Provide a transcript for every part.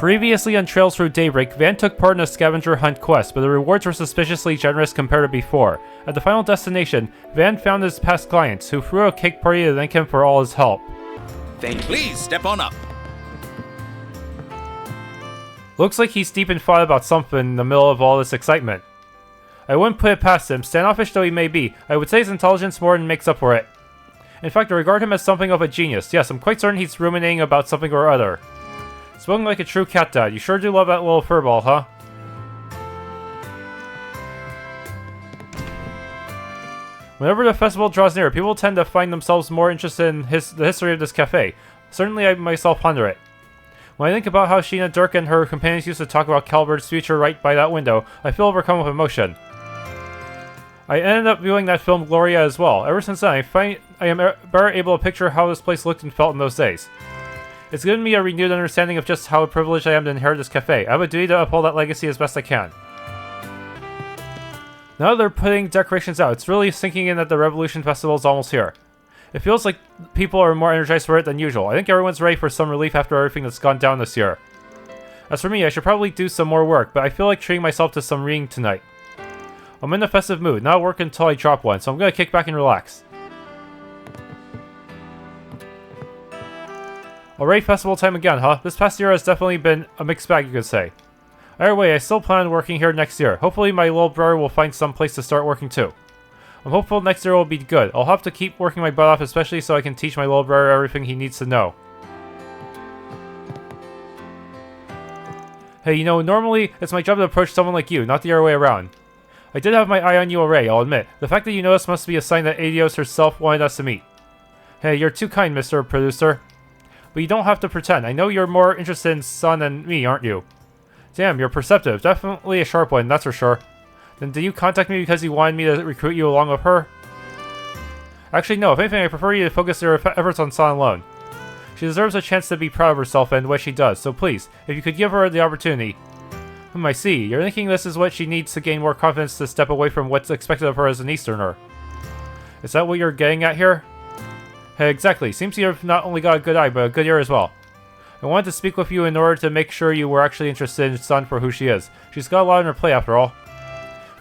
Previously on Trails Through Daybreak, Van took part in a scavenger hunt quest, but the rewards were suspiciously generous compared to before. At the final destination, Van found his past clients, who threw a cake party to thank him for all his help. Thank you. Please, step on up. Looks like he's deep in thought about something in the middle of all this excitement. I wouldn't put it past him, standoffish though he may be. I would say his intelligence more than makes up for it. In fact, I regard him as something of a genius. Yes, I'm quite certain he's ruminating about something or other. Spoken like a true cat dad. You sure do love that little furball, huh? Whenever the festival draws near, people tend to find themselves more interested in the history of this cafe. Certainly I myself ponder it. When I think about how Sheena, Dirk, and her companions used to talk about Calvard's future right by that window, I feel overcome with emotion. I ended up viewing that film Gloria as well. Ever since then, I am better able to picture how this place looked and felt in those days. It's given me a renewed understanding of just how privileged I am to inherit this cafe. I have a duty to uphold that legacy as best I can. Now that they're putting decorations out, it's really sinking in that the Revolution Festival is almost here. It feels like people are more energized for it than usual. I think everyone's ready for some relief after everything that's gone down this year. As for me, I should probably do some more work, but I feel like treating myself to some reading tonight. I'm in a festive mood, not work until I drop one, so I'm gonna kick back and relax. Alright, festival time again, huh? This past year has definitely been a mixed bag, you could say. Either way, I still plan on working here next year. Hopefully my little brother will find some place to start working too. I'm hopeful next year will be good. I'll have to keep working my butt off, especially so I can teach my little brother everything he needs to know. Hey, you know, normally it's my job to approach someone like you, not the other way around. I did have my eye on you already, I'll admit. The fact that you noticed must be a sign that Adios herself wanted us to meet. Hey, you're too kind, Mr. Producer. But you don't have to pretend. I know you're more interested in Sun than me, aren't you? Damn, you're perceptive. Definitely a sharp one, that's for sure. Then did you contact me because you wanted me to recruit you along with her? Actually, no. If anything, I prefer you to focus your efforts on Sun alone. She deserves a chance to be proud of herself and what she does, so please, if you could give her the opportunity. I see. You're thinking this is what she needs to gain more confidence to step away from what's expected of her as an Easterner. Is that what you're getting at here? Hey, exactly. Seems you've not only got a good eye, but a good ear as well. I wanted to speak with you in order to make sure you were actually interested in Sun for who she is. She's got a lot on her plate after all.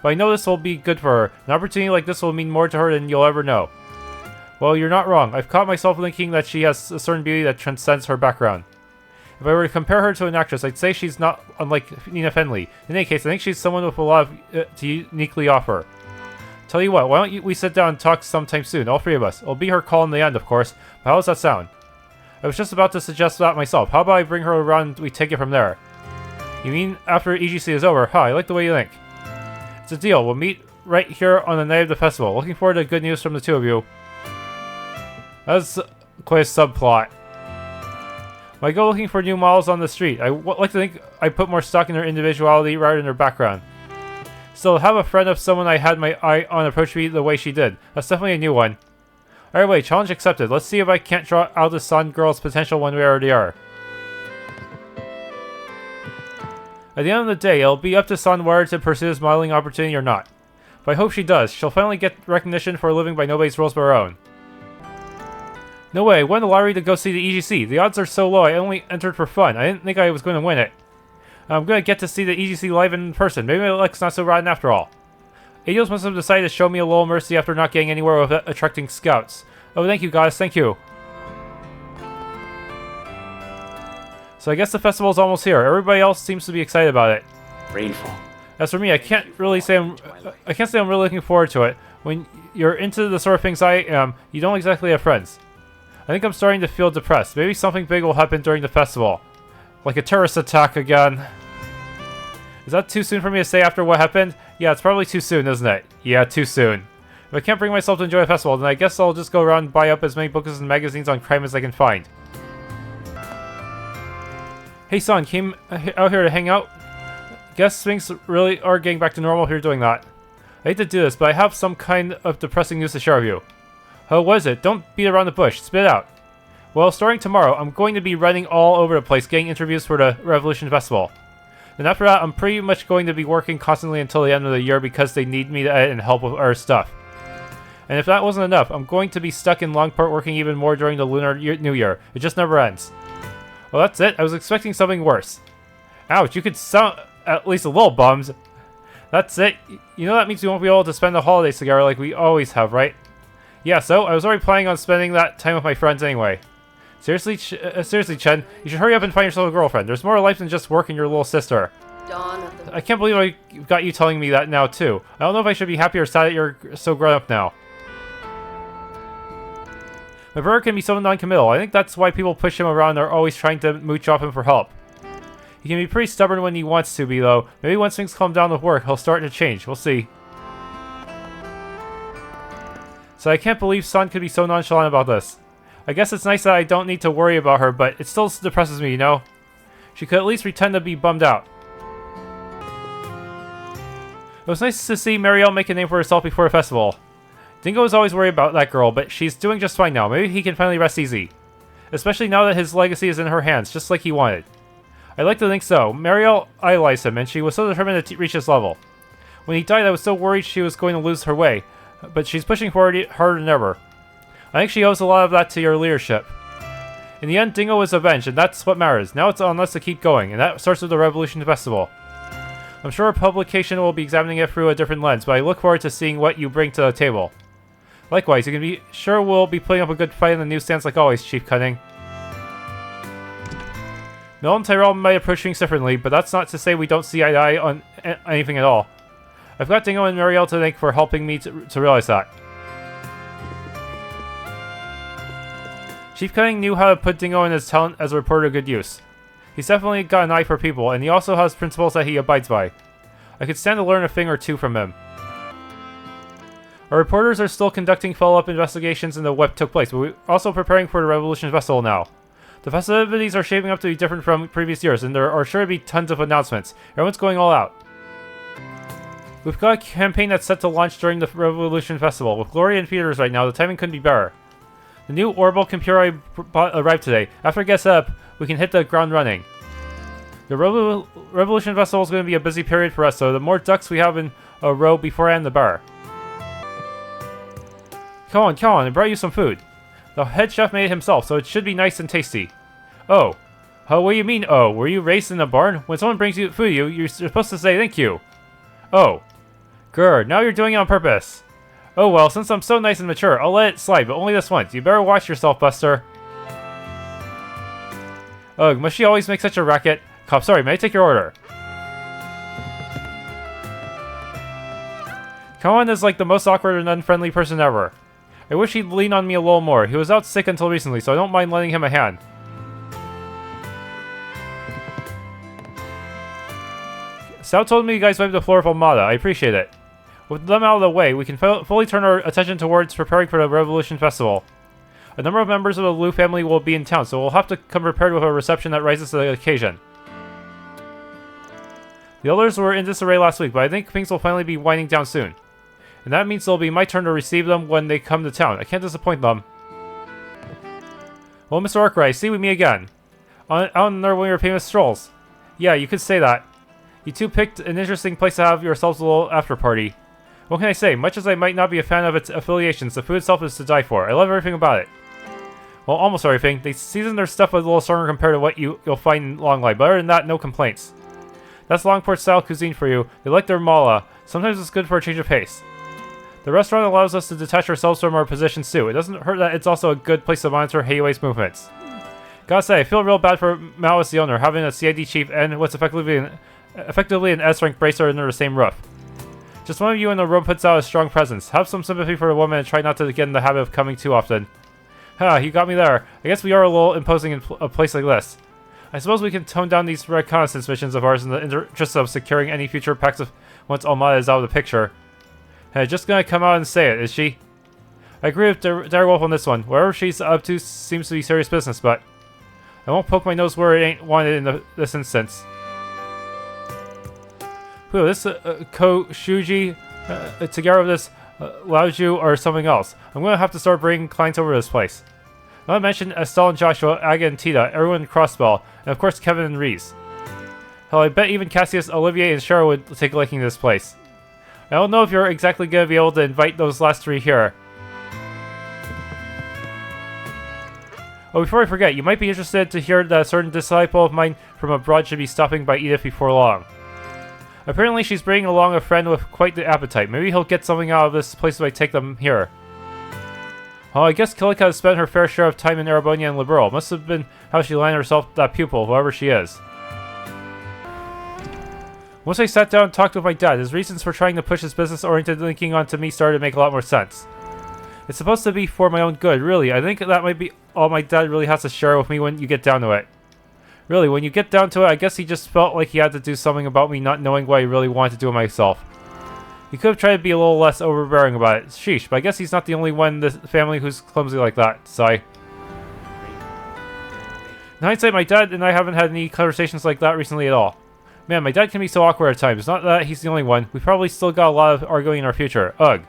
But I know this will be good for her. An opportunity like this will mean more to her than you'll ever know. Well, you're not wrong. I've caught myself thinking that she has a certain beauty that transcends her background. If I were to compare her to an actress, I'd say she's not unlike Nina Fenley. In any case, I think she's someone with a lot to uniquely offer. Tell you what, why don't we sit down and talk sometime soon, all three of us. It'll be her call in the end, of course, but how does that sound? I was just about to suggest that myself. How about I bring her around and we take it from there? You mean after EGC is over? Huh, I like the way you think. It's a deal. We'll meet right here on the night of the festival. Looking forward to good news from the two of you. That's quite a subplot. When I go looking for new models on the street, I like to think I put more stock in their individuality rather than their background. Still, have a friend of someone I had my eye on approach me the way she did. That's definitely a new one. Alright, wait, challenge accepted. Let's see if I can't draw out the Sun girl's potential one way or the other. At the end of the day, it'll be up to Sun whether to pursue this modeling opportunity or not. But I hope she does. She'll finally get recognition for living by nobody's rules but her own. No way, I won the lottery to go see the EGC. The odds are so low, I only entered for fun. I didn't think I was going to win it. I'm going to get to see the EGC live in person. Maybe my luck's not so rotten after all. Adios must have decided to show me a little mercy after not getting anywhere with attracting scouts. Oh, thank you guys, thank you. So I guess the festival's almost here. Everybody else seems to be excited about it. Rainfall. As for me, I can't say I'm really looking forward to it. When you're into the sort of things I am, you don't exactly have friends. I think I'm starting to feel depressed. Maybe something big will happen during the festival. Like a terrorist attack again. Is that too soon for me to say after what happened? Yeah, it's probably too soon, isn't it? Yeah, too soon. If I can't bring myself to enjoy a festival, then I guess I'll just go around and buy up as many books and magazines on crime as I can find. Hey son, came out here to hang out? Guess things really are getting back to normal if you're doing that. I hate to do this, but I have some kind of depressing news to share with you. Oh, what is it? Don't beat around the bush. Spit it out. Well, starting tomorrow, I'm going to be running all over the place getting interviews for the Revolution Festival. Then after that, I'm pretty much going to be working constantly until the end of the year because they need me to edit and help with our stuff. And if that wasn't enough, I'm going to be stuck in Longport working even more during the Lunar New Year. It just never ends. Well, that's it. I was expecting something worse. Ouch, you could sound at least a little bummed. That's it. You know that means we won't be able to spend the holidays together like we always have, right? Yeah, so I was already planning on spending that time with my friends anyway. Seriously, Chen, you should hurry up and find yourself a girlfriend. There's more to life than just work and your little sister. I can't believe I got you telling me that now, too. I don't know if I should be happy or sad that you're so grown up now. My brother can be so non-committal. I think that's why people push him around and are always trying to mooch off him for help. He can be pretty stubborn when he wants to be, though. Maybe once things calm down with work, he'll start to change. We'll see. So I can't believe San could be so nonchalant about this. I guess it's nice that I don't need to worry about her, but it still depresses me, you know? She could at least pretend to be bummed out. It was nice to see Marielle make a name for herself before a festival. Dingo was always worried about that girl, but she's doing just fine now. Maybe he can finally rest easy. Especially now that his legacy is in her hands, just like he wanted. I'd like to think so. Marielle idolized him, and she was so determined to reach this level. When he died, I was so worried she was going to lose her way, but she's pushing forward harder than ever. I think she owes a lot of that to your leadership. In the end, Dingo was avenged, and that's what matters. Now it's on us to keep going, and that starts with the Revolution Festival. I'm sure a publication will be examining it through a different lens, but I look forward to seeing what you bring to the table. Likewise, you can be sure we'll be putting up a good fight in the newsstands like always, Chief Cunning. Mel and Tyrell might approach things differently, but that's not to say we don't see eye to eye on anything at all. I've got Dingo and Marielle to thank for helping me to realize that. Chief Cunning knew how to put Dingo and his talent as a reporter to good use. He's definitely got an eye for people, and he also has principles that he abides by. I could stand to learn a thing or two from him. Our reporters are still conducting follow-up investigations into what took place, but we're also preparing for the Revolution Festival now. The festivities are shaping up to be different from previous years, and there are sure to be tons of announcements. Everyone's going all out. We've got a campaign that's set to launch during the Revolution Festival. With Gloria in theaters right now, the timing couldn't be better. The new orbital computer I bought arrived today. After it gets up, we can hit the ground running. The Revolution Festival is going to be a busy period for us, so the more ducks we have in a row beforehand, the better. Come on, I brought you some food. The head chef made it himself, so it should be nice and tasty. Oh. What do you mean, oh? Were you raised in a barn? When someone brings you food, you're supposed to say thank you. Oh. Grr, now you're doing it on purpose. Oh well, since I'm so nice and mature, I'll let it slide, but only this once. You better watch yourself, Buster. Ugh, must she always make such a racket? Cop, sorry, may I take your order? Cohen is like the most awkward and unfriendly person ever. I wish he'd lean on me a little more. He was out sick until recently, so I don't mind lending him a hand. Sal told me you guys wiped the floor with Almada. I appreciate it. With them out of the way, we can fully turn our attention towards preparing for the Revolution Festival. A number of members of the Liu family will be in town, so we'll have to come prepared with a reception that rises to the occasion. The others were in disarray last week, but I think things will finally be winding down soon. And that means it'll be my turn to receive them when they come to town. I can't disappoint them. Well, Mr. Arkride, see with me again. Out on one of your famous strolls. Yeah, you could say that. You two picked an interesting place to have yourselves a little after-party. What can I say? Much as I might not be a fan of its affiliations, the food itself is to die for. I love everything about it. Well, almost everything. They season their stuff with a little stronger compared to what you'll find in Long Life. But other than that, no complaints. That's Longport-style cuisine for you. They like their mala. Sometimes it's good for a change of pace. The restaurant allows us to detach ourselves from our positions too. It doesn't hurt that it's also a good place to monitor Heiwei's movements. Gotta say, I feel real bad for Mao as the owner, having a CID chief and what's effectively an S-rank bracer under the same roof. Just one of you in the room puts out a strong presence. Have some sympathy for the woman and try not to get in the habit of coming too often. You got me there. I guess we are a little imposing in a place like this. I suppose we can tone down these reconnaissance missions of ours in the interest of securing any future packs of once Almada is out of the picture. Just gonna come out and say it, is she? I agree with Direwolf on this one. Whatever she's up to seems to be serious business, but I won't poke my nose where it ain't wanted in this instance. Whew, this Ko-Shuji, together with this Laoju or something else. I'm gonna have to start bringing clients over to this place. Not to mention Estelle and Joshua, Aga and Tita, everyone in Crossbell, and of course Kevin and Reese. Hell, I bet even Cassius, Olivier, and Cheryl would take a liking to this place. I don't know if you're exactly gonna be able to invite those last three here. Oh, before I forget, you might be interested to hear that a certain disciple of mine from abroad should be stopping by Edith before long. Apparently she's bringing along a friend with quite the appetite. Maybe he'll get something out of this place if I take them here. Oh, I guess Kilika has spent her fair share of time in Arabonia and Liberal. Must have been how she landed herself that pupil, whoever she is. Once I sat down and talked with my dad, his reasons for trying to push his business-oriented linking onto me started to make a lot more sense. It's supposed to be for my own good, really. I think that might be all my dad really has to share with me when you get down to it. Really, when you get down to it, I guess he just felt like he had to do something about me not knowing what I really wanted to do myself. He could have tried to be a little less overbearing about it. Sheesh, but I guess he's not the only one in the family who's clumsy like that. Sigh. In hindsight, my dad and I haven't had any conversations like that recently at all. Man, my dad can be so awkward at times. Not that he's the only one. We probably still got a lot of arguing in our future. Ugh.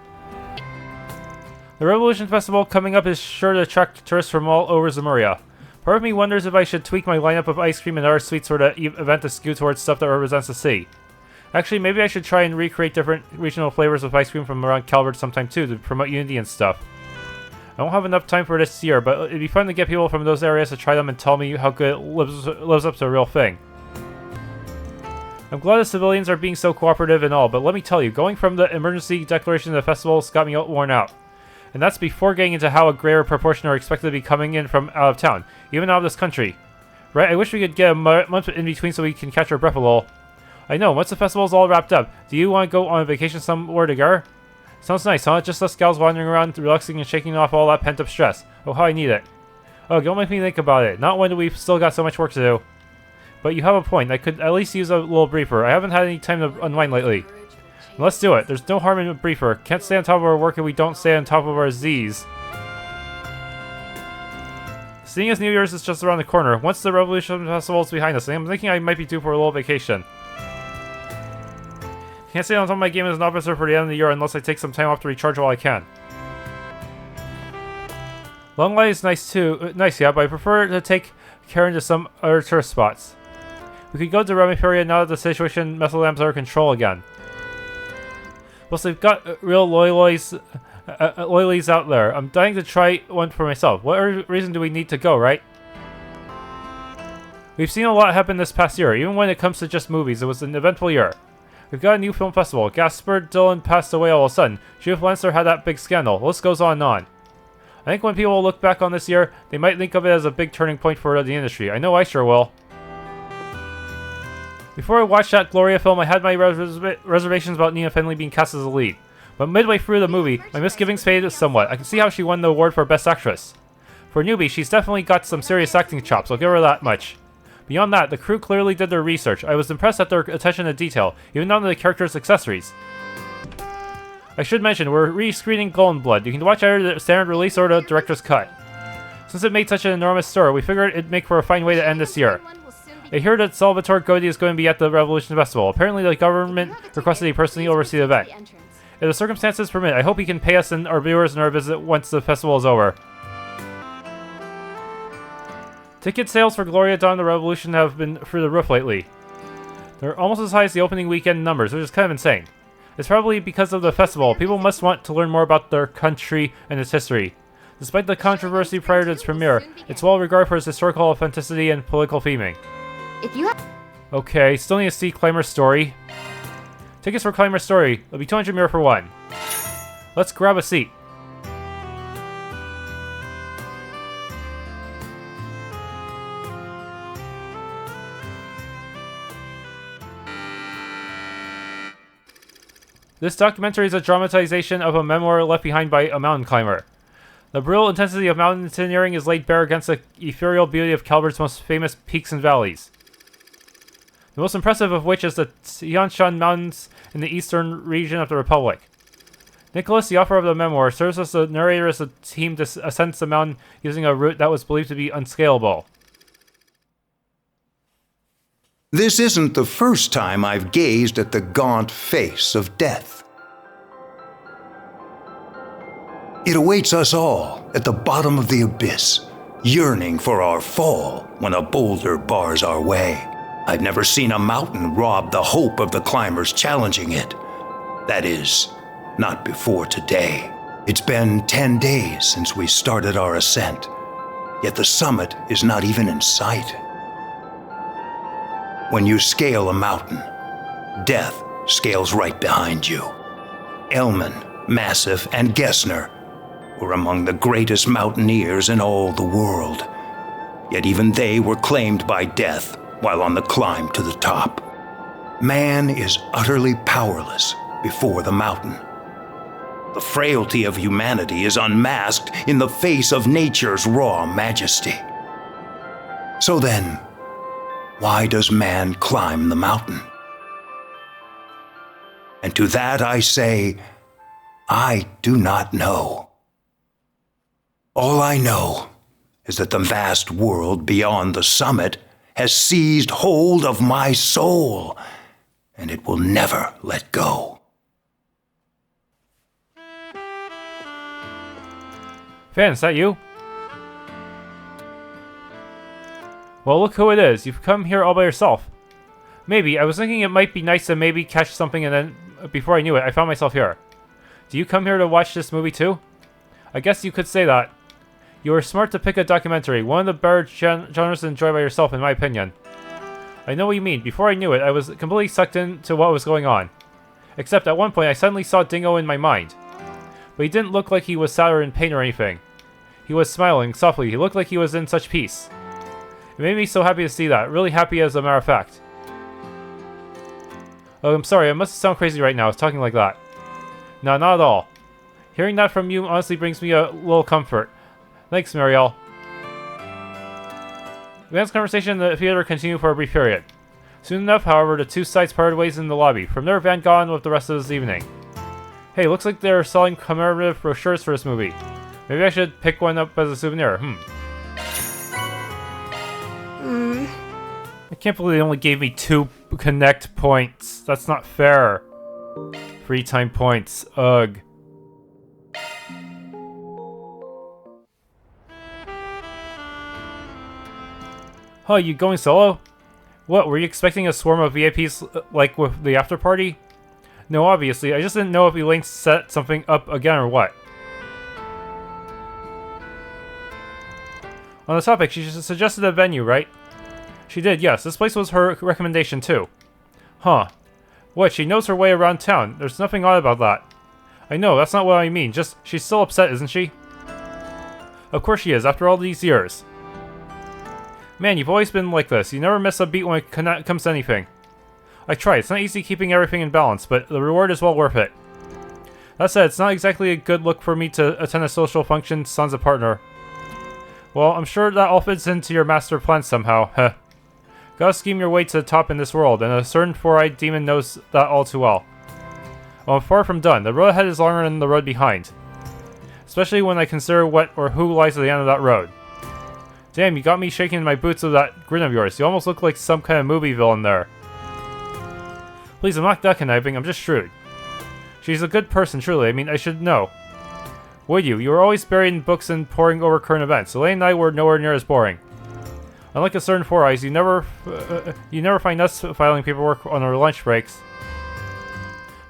The Revolution Festival coming up is sure to attract tourists from all over Zemuria. Part of me wonders if I should tweak my lineup of ice cream and other sweets for the event to skew towards stuff that represents the city. Actually, maybe I should try and recreate different regional flavors of ice cream from around Calvard sometime too to promote unity and stuff. I won't have enough time for this year, but it'd be fun to get people from those areas to try them and tell me how good it lives up to a real thing. I'm glad the civilians are being so cooperative and all, but let me tell you, going from the emergency declaration to the festivals got me worn out. And that's before getting into how a greater proportion are expected to be coming in from out of town, even out of this country. Right, I wish we could get a month in between so we can catch our breath a little. I know, once the festival's all wrapped up, do you want to go on a vacation somewhere together? Sounds nice, huh? Just us gals wandering around, relaxing and shaking off all that pent-up stress. Oh, how I need it. Oh, don't make me think about it. Not when we've still got so much work to do. But you have a point. I could at least use a little briefer. I haven't had any time to unwind lately. Let's do it. There's no harm in a briefer. Can't stay on top of our work if we don't stay on top of our Z's. Seeing as New Year's is just around the corner, once the Revolution Festival is behind us, I'm thinking I might be due for a little vacation. Can't stay on top of my game as an officer for the end of the year unless I take some time off to recharge while I can. Long Light is nice too, yeah, but I prefer to take Karen to some other tourist spots. We could go to Remiferia now that the situation Methylam's under control again. Plus, they've got real loyalies out there. I'm dying to try one for myself. What reason do we need to go, right? We've seen a lot happen this past year. Even when it comes to just movies, it was an eventful year. We've got a new film festival. Gaspard Dillon passed away all of a sudden. Judith Lancer had that big scandal. The list goes on and on. I think when people look back on this year, they might think of it as a big turning point for the industry. I know I sure will. Before I watched that Gloria film, I had my reservations about Nina Findlay being cast as the lead. But midway through the movie, my misgivings faded somewhat. I can see how she won the award for Best Actress. For a newbie, she's definitely got some serious acting chops, I'll give her that much. Beyond that, the crew clearly did their research. I was impressed at their attention to detail, even down to the characters' accessories. I should mention, we're re-screening Golden Blood. You can watch either the standard release or the director's cut. Since it made such an enormous stir, we figured it'd make for a fine way to end this year. I hear that Salvatore Godi is going to be at the Revolution Festival. Apparently the government requested he personally oversee the event. If the circumstances permit, I hope he can pay us and our viewers and our visit once the festival is over. Ticket sales for Gloria Dawn of the Revolution have been through the roof lately. They're almost as high as the opening weekend numbers, which is kind of insane. It's probably because of the festival. People must want to learn more about their country and its history. Despite the controversy prior to its premiere, it's well regarded for its historical authenticity and political theming. Okay, still need to see Climber's Story. Tickets for Climber's Story. It'll be 200 mira for one. Let's grab a seat. This documentary is a dramatization of a memoir left behind by a mountain climber. The brutal intensity of mountaineering is laid bare against the ethereal beauty of Calvard's most famous peaks and valleys. The most impressive of which is the Tianshan Mountains in the eastern region of the Republic. Nicholas, the author of the memoir, serves as the narrator as the team ascends the mountain using a route that was believed to be unscalable. This isn't the first time I've gazed at the gaunt face of death. It awaits us all at the bottom of the abyss, yearning for our fall when a boulder bars our way. I've never seen a mountain rob the hope of the climbers challenging it. That is, not before today. It's been 10 days since we started our ascent. yet the summit is not even in sight. When you scale a mountain, death scales right behind you. Elman, Massif, and Gessner were among the greatest mountaineers in all the world, yet even they were claimed by death while on the climb to the top. Man is utterly powerless before the mountain. The frailty of humanity is unmasked in the face of nature's raw majesty. So then, why does man climb the mountain? And to that I say, I do not know. All I know is that the vast world beyond the summit has seized hold of my soul, and it will never let go. Fan, is that you? Well, look who it is. You've come here all by yourself. Maybe. I was thinking it might be nice to maybe catch something, and then, before I knew it, I found myself here. Do you come here to watch this movie too? I guess you could say that. You were smart to pick a documentary, one of the better genres to enjoy by yourself, in my opinion. I know what you mean. Before I knew it, I was completely sucked into what was going on. Except at one point, I suddenly saw Dingo in my mind. But he didn't look like he was sad or in pain or anything. He was smiling softly. He looked like he was in such peace. It made me so happy to see that. Really happy, as a matter of fact. Oh, I'm sorry. I must sound crazy right now. I was talking like that. No, not at all. Hearing that from you honestly brings me a little comfort. Thanks, Marielle. The man's conversation in the theater continued for a brief period. Soon enough, however, the two sides parted ways in the lobby. From there, Van got on with the rest of this evening. Hey, looks like they're selling commemorative brochures for this movie. Maybe I should pick one up as a souvenir. I can't believe they only gave me 2 connect points. That's not fair. Free time points. Ugh. Huh, you going solo? What, were you expecting a swarm of VIPs like with the after party? No, obviously. I just didn't know if Elaine set something up again or what. On the topic, she suggested a venue, right? She did, yes. This place was her recommendation, too. Huh. What, she knows her way around town. There's nothing odd about that. I know, that's not what I mean. Just, she's still upset, isn't she? Of course she is, after all these years. Man, you've always been like this. You never miss a beat when it comes to anything. I try. It's not easy keeping everything in balance, but the reward is well worth it. That said, it's not exactly a good look for me to attend a social function sans a partner. Well, I'm sure that all fits into your master plan somehow, heh. Gotta scheme your way to the top in this world, and a certain four-eyed demon knows that all too well. Well, I'm far from done. The road ahead is longer than the road behind. Especially when I consider what or who lies at the end of that road. Damn, you got me shaking in my boots with that grin of yours. You almost look like some kind of movie villain there. Please, I'm not duck conniving, I'm just shrewd. She's a good person, truly. I mean, I should know. Would you? You were always buried in books and poring over current events. Elaine and I were nowhere near as boring. Unlike a certain Four Eyes, you never find us filing paperwork on our lunch breaks.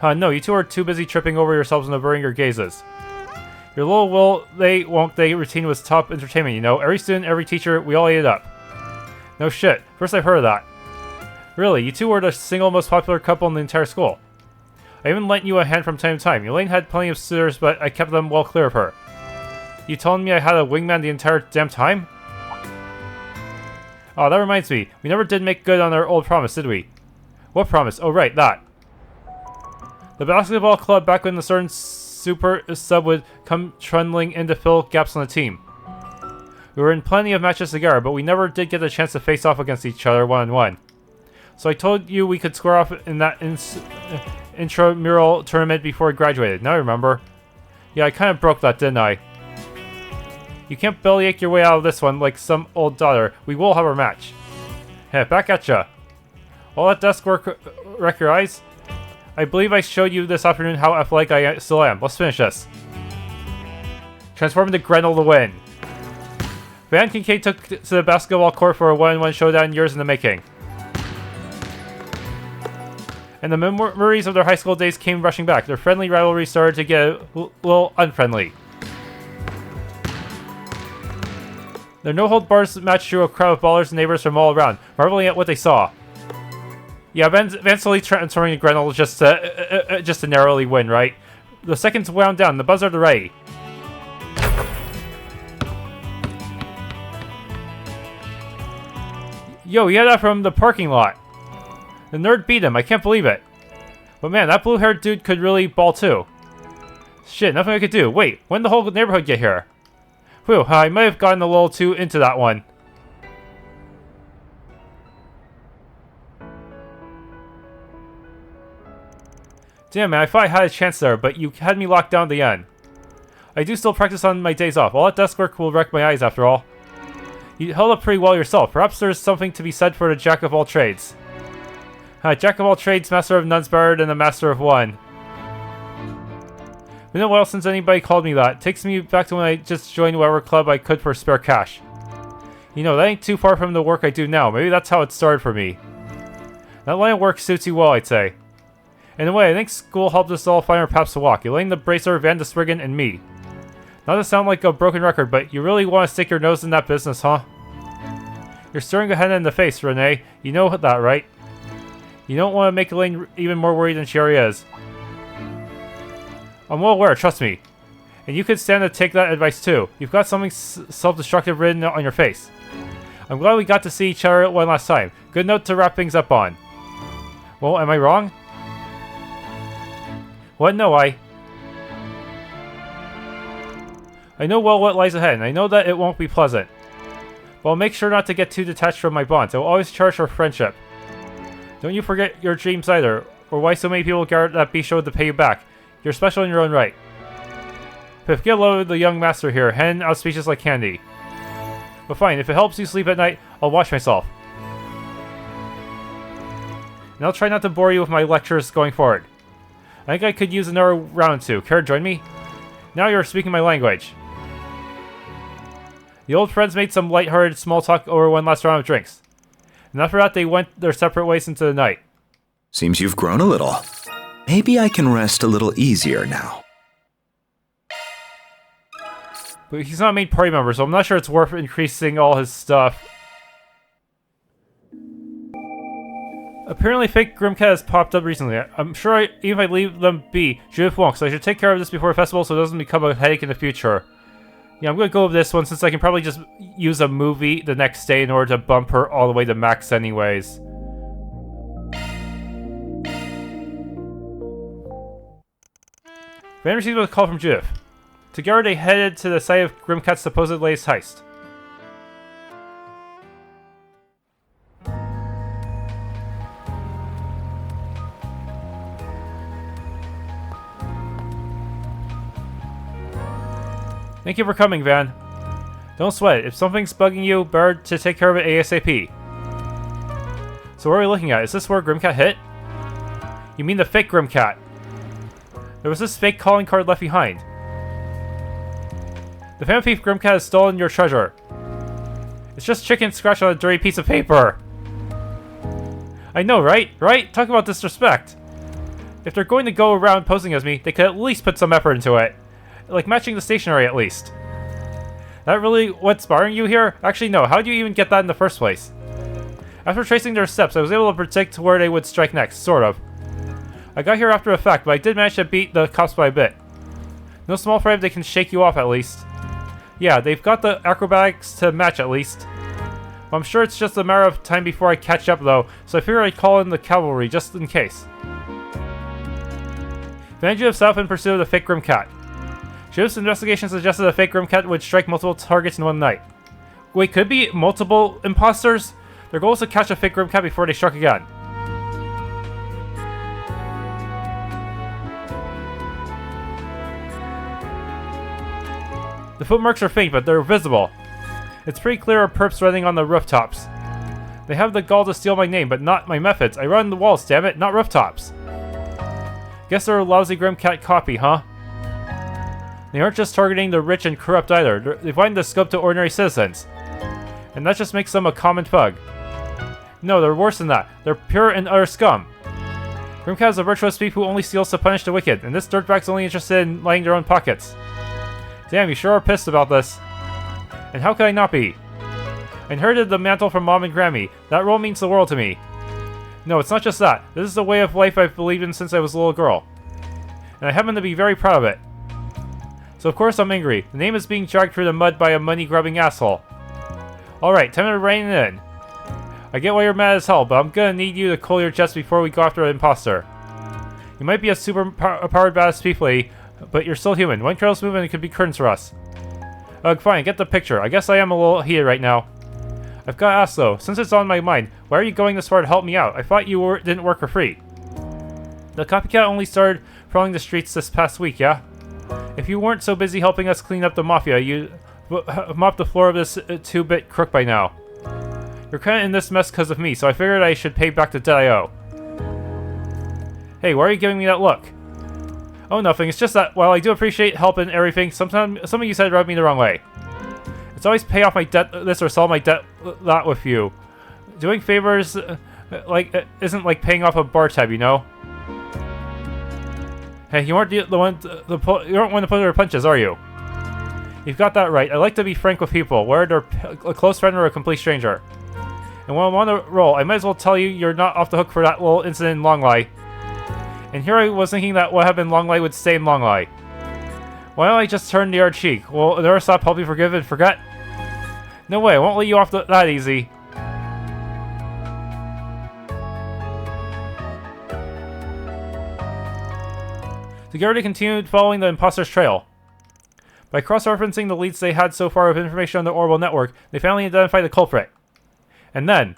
No, you two are too busy tripping over yourselves and averting your gazes. Your little will they, won't they routine was top entertainment, you know. Every student, every teacher, we all ate it up. No shit. First I've heard of that. Really, you two were the single most popular couple in the entire school. I even lent you a hand from time to time. Elaine had plenty of suitors, but I kept them well clear of her. You telling me I had a wingman the entire damn time? Oh, that reminds me. We never did make good on our old promise, did we? What promise? Oh, right, that. The basketball club back when the certain super sub would come trundling in to fill gaps on the team. We were in plenty of matches together, but we never did get the chance to face off against each other one-on-one. So I told you we could square off in that intramural tournament before we graduated. Now I remember. Yeah, I kind of broke that, didn't I? You can't bellyache your way out of this one like some old daughter. We will have our match. Hey, back at ya. All that desk work wreck your eyes? I believe I showed you this afternoon how athletic I still am. Let's finish this. Transform into Gretel to win. Van Kincaid took to the basketball court for a one-on-one showdown years in the making. And the memories of their high school days came rushing back. Their friendly rivalry started to get a little unfriendly. Their no-hold-bars match drew a crowd of ballers and neighbors from all around, marveling at what they saw. Yeah, eventually transforming to Grenell just to narrowly win, right? The seconds wound down, the buzzer are ready. Yo, he had that from the parking lot. The nerd beat him, I can't believe it. But man, that blue-haired dude could really ball too. Shit, nothing I could do. Wait, when did the whole neighborhood get here? Whew, I might have gotten a little too into that one. Damn man, I thought I had a chance there, but you had me locked down at the end. I do still practice on my days off. All that desk work will wreck my eyes after all. You held up pretty well yourself. Perhaps there's something to be said for the jack of all trades. Jack of all trades, master of none's better than a master of one. It's been a while since anybody called me that. It takes me back to when I just joined whatever club I could for spare cash. You know, that ain't too far from the work I do now. Maybe that's how it started for me. That line of work suits you well, I'd say. In a way, I think school helped us all find our paths to walk. Elaine the Bracer, Van the Spriggan, and me. Not to sound like a broken record, but you really want to stick your nose in that business, huh? You're staring ahead in the face, Rene. You know that, right? You don't want to make Elaine even more worried than she already is. I'm well aware, trust me. And you could stand to take that advice too. You've got something self-destructive written on your face. I'm glad we got to see each other one last time. Good note to wrap things up on. Well, am I wrong? What? No, I know well what lies ahead, and I know that it won't be pleasant. But I'll make sure not to get too detached from my bonds. I will always cherish our friendship. Don't you forget your dreams either, or why so many people guard that beast show to pay you back. You're special in your own right. Piff, get a load of the young master here, hen outspeeches like candy. But fine, if it helps you sleep at night, I'll wash myself. And I'll try not to bore you with my lectures going forward. I think I could use another round too. Care to join me? Now you're speaking my language. The old friends made some light-hearted small talk over one last round of drinks. And after that, they went their separate ways into the night. Seems you've grown a little. Maybe I can rest a little easier now. But he's not a main party member, so I'm not sure it's worth increasing all his stuff. Apparently fake Grimcat has popped up recently. I'm sure even if I leave them be, Judith won't, so I should take care of this before the festival so it doesn't become a headache in the future. Yeah, I'm gonna go with this one since I can probably just use a movie the next day in order to bump her all the way to max anyways. Van received a call from Judith. Together they headed to the site of Grimcat's supposed latest heist. Thank you for coming, Van. Don't sweat it. If something's bugging you, better to take care of it ASAP. So what are we looking at? Is this where Grimcat hit? You mean the fake Grimcat? There was this fake calling card left behind. The fan thief Grimcat has stolen your treasure. It's just chicken scratched on a dirty piece of paper. I know, right? Right? Talk about disrespect. If they're going to go around posing as me, they could at least put some effort into it. Like matching the stationery at least. That really what's bothering you here? Actually no, how do you even get that in the first place? After tracing their steps, I was able to predict where they would strike next, sort of. I got here after the fact, but I did manage to beat the cops by a bit. No small frame they can shake you off at least. Yeah, they've got the acrobatics to match at least. I'm sure it's just a matter of time before I catch up though, so I figure I'd call in the cavalry just in case. Vanjie of South in pursuit of the fake Grimcat. Judith's investigation suggested a fake Grimcat would strike multiple targets in one night. Wait, could it be multiple imposters? Their goal is to catch a fake Grimcat before they struck again. The footmarks are faint, but they're visible. It's pretty clear are perps running on the rooftops. They have the gall to steal my name, but not my methods. I run the walls, damn it, not rooftops. Guess they're a lousy Grimcat copy, huh? They aren't just targeting the rich and corrupt either. They widen the scope to ordinary citizens. And that just makes them a common thug. No, they're worse than that. They're pure and utter scum. Grimcat is a virtuous thief who only steals to punish the wicked, and this dirtbag's only interested in lining their own pockets. Damn, you sure are pissed about this. And how could I not be? I inherited the mantle from Mom and Grammy. That role means the world to me. No, it's not just that. This is the way of life I've believed in since I was a little girl. And I happen to be very proud of it. So of course I'm angry. The name is being dragged through the mud by a money-grubbing asshole. Alright, time to rein it in. I get why you're mad as hell, but I'm gonna need you to cool your jets before we go after an imposter. You might be a super-powered badass thief lady, but you're still human. One careless movement could be curtains for us. Ugh, fine, get the picture. I guess I am a little heated right now. I've got to ask though, since it's on my mind, why are you going this far to help me out? I thought you didn't work for free. The copycat only started prowling the streets this past week, yeah? If you weren't so busy helping us clean up the mafia, you'd mop the floor of this 2-bit crook by now. You're kinda in this mess because of me, so I figured I should pay back the debt I owe. Hey, why are you giving me that look? Oh, nothing. It's just that while I do appreciate help and everything, sometimes some of you said rubbed me the wrong way. It's always pay off my debt this or sell my debt that with you. Doing favors isn't like paying off a bar tab, you know? Hey, you aren't you don't want to put their punches, are you? You've got that right. I like to be frank with people, whether they're a close friend or a complete stranger. And when I'm on the roll, I might as well tell you you're not off the hook for that little incident in Longley. And here I was thinking that what happened in Longley would stay in Longley. Why don't I just turn the other cheek? Will the other stop help you forgive and forget? No way, I won't let you off that easy. Together they continued following the imposter's trail. By cross-referencing the leads they had so far of information on the orbital network, they finally identified the culprit. And then...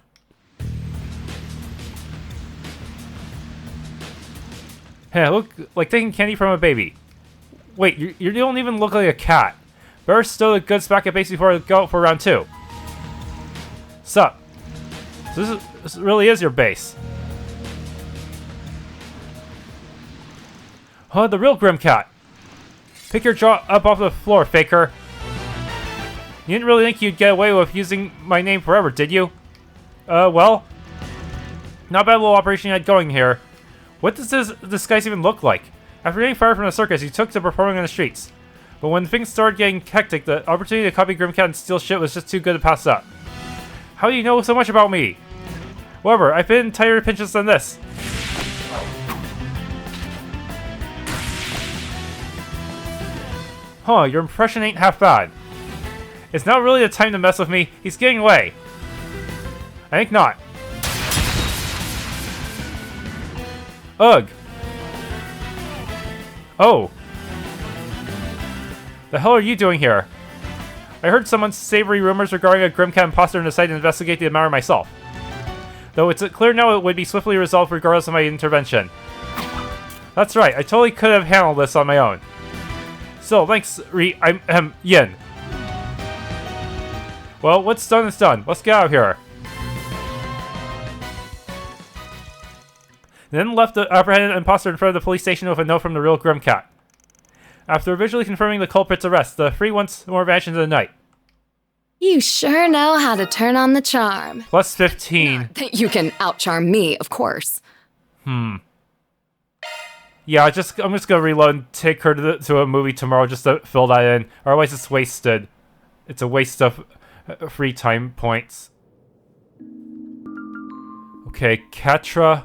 Hey, look like taking candy from a baby. Wait, you don't even look like a cat. Better stow the goods back at base before I go out for round 2. Sup? So this really is your base. Huh, the real Grimcat. Pick your jaw up off the floor, faker. You didn't really think you'd get away with using my name forever, did you? Well... Not bad little operation you had going here. What does this guy even look like? After getting fired from the circus, he took to performing on the streets. But when things started getting hectic, the opportunity to copy Grimcat and steal shit was just too good to pass up. How do you know so much about me? Whatever, I've been tighter pinches than this. Huh, your impression ain't half bad. It's not really the time to mess with me. He's getting away. I think not. Ugh. Oh. The hell are you doing here? I heard someone's savory rumors regarding a Grimcat imposter and decided to investigate the matter myself. Though it's clear now it would be swiftly resolved regardless of my intervention. That's right, I totally could have handled this on my own. So, thanks, Yin. Well, what's done is done. Let's get out of here. Then left the apprehended imposter in front of the police station with a note from the real Grimcat. After visually confirming the culprit's arrest, the three once more vanished into the night. You sure know how to turn on the charm. Plus 15. Not that you can out-charm me, of course. Yeah, I'm just gonna reload and take her to a movie tomorrow just to fill that in. Otherwise, it's wasted. It's a waste of free time points. Okay, Katra.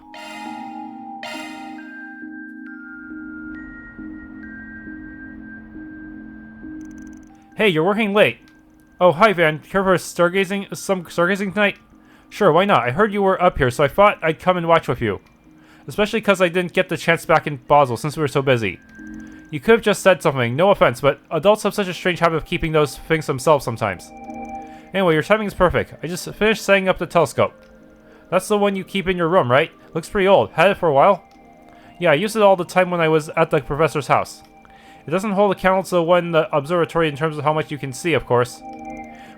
Hey, you're working late. Oh, hi, Van. Care for some Stargazing Night? Sure, why not? I heard you were up here, so I thought I'd come and watch with you. Especially because I didn't get the chance back in Basel since we were so busy. You could have just said something, no offense, but adults have such a strange habit of keeping those things themselves sometimes. Anyway, your timing is perfect. I just finished setting up the telescope. That's the one you keep in your room, right? Looks pretty old. Had it for a while? Yeah, I used it all the time when I was at the professor's house. It doesn't hold a candle to the one in the observatory in terms of how much you can see, of course.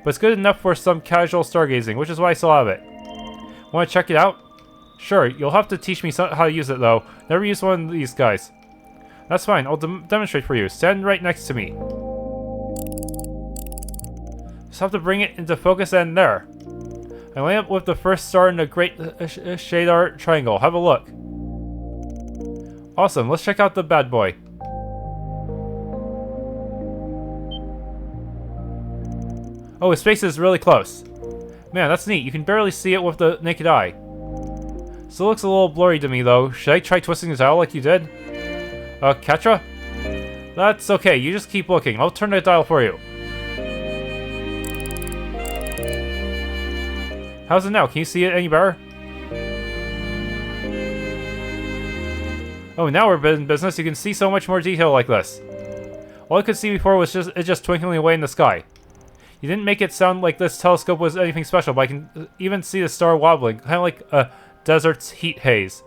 But it's good enough for some casual stargazing, which is why I still have it. Want to check it out? Sure, you'll have to teach me how to use it though. Never used one of these guys. That's fine, I'll demonstrate for you. Stand right next to me. Just have to bring it into focus and there. I line up with the first star in the great shadar triangle. Have a look. Awesome, let's check out the bad boy. Oh, his face is really close. Man, that's neat. You can barely see it with the naked eye. Still looks a little blurry to me, though. Should I try twisting the dial like you did? Katra? That's okay. You just keep looking. I'll turn the dial for you. How's it now? Can you see it any better? Oh, now we're in business. You can see so much more detail like this. All I could see before was just twinkling away in the sky. You didn't make it sound like this telescope was anything special, but I can even see the star wobbling, kind of like a desert's heat haze.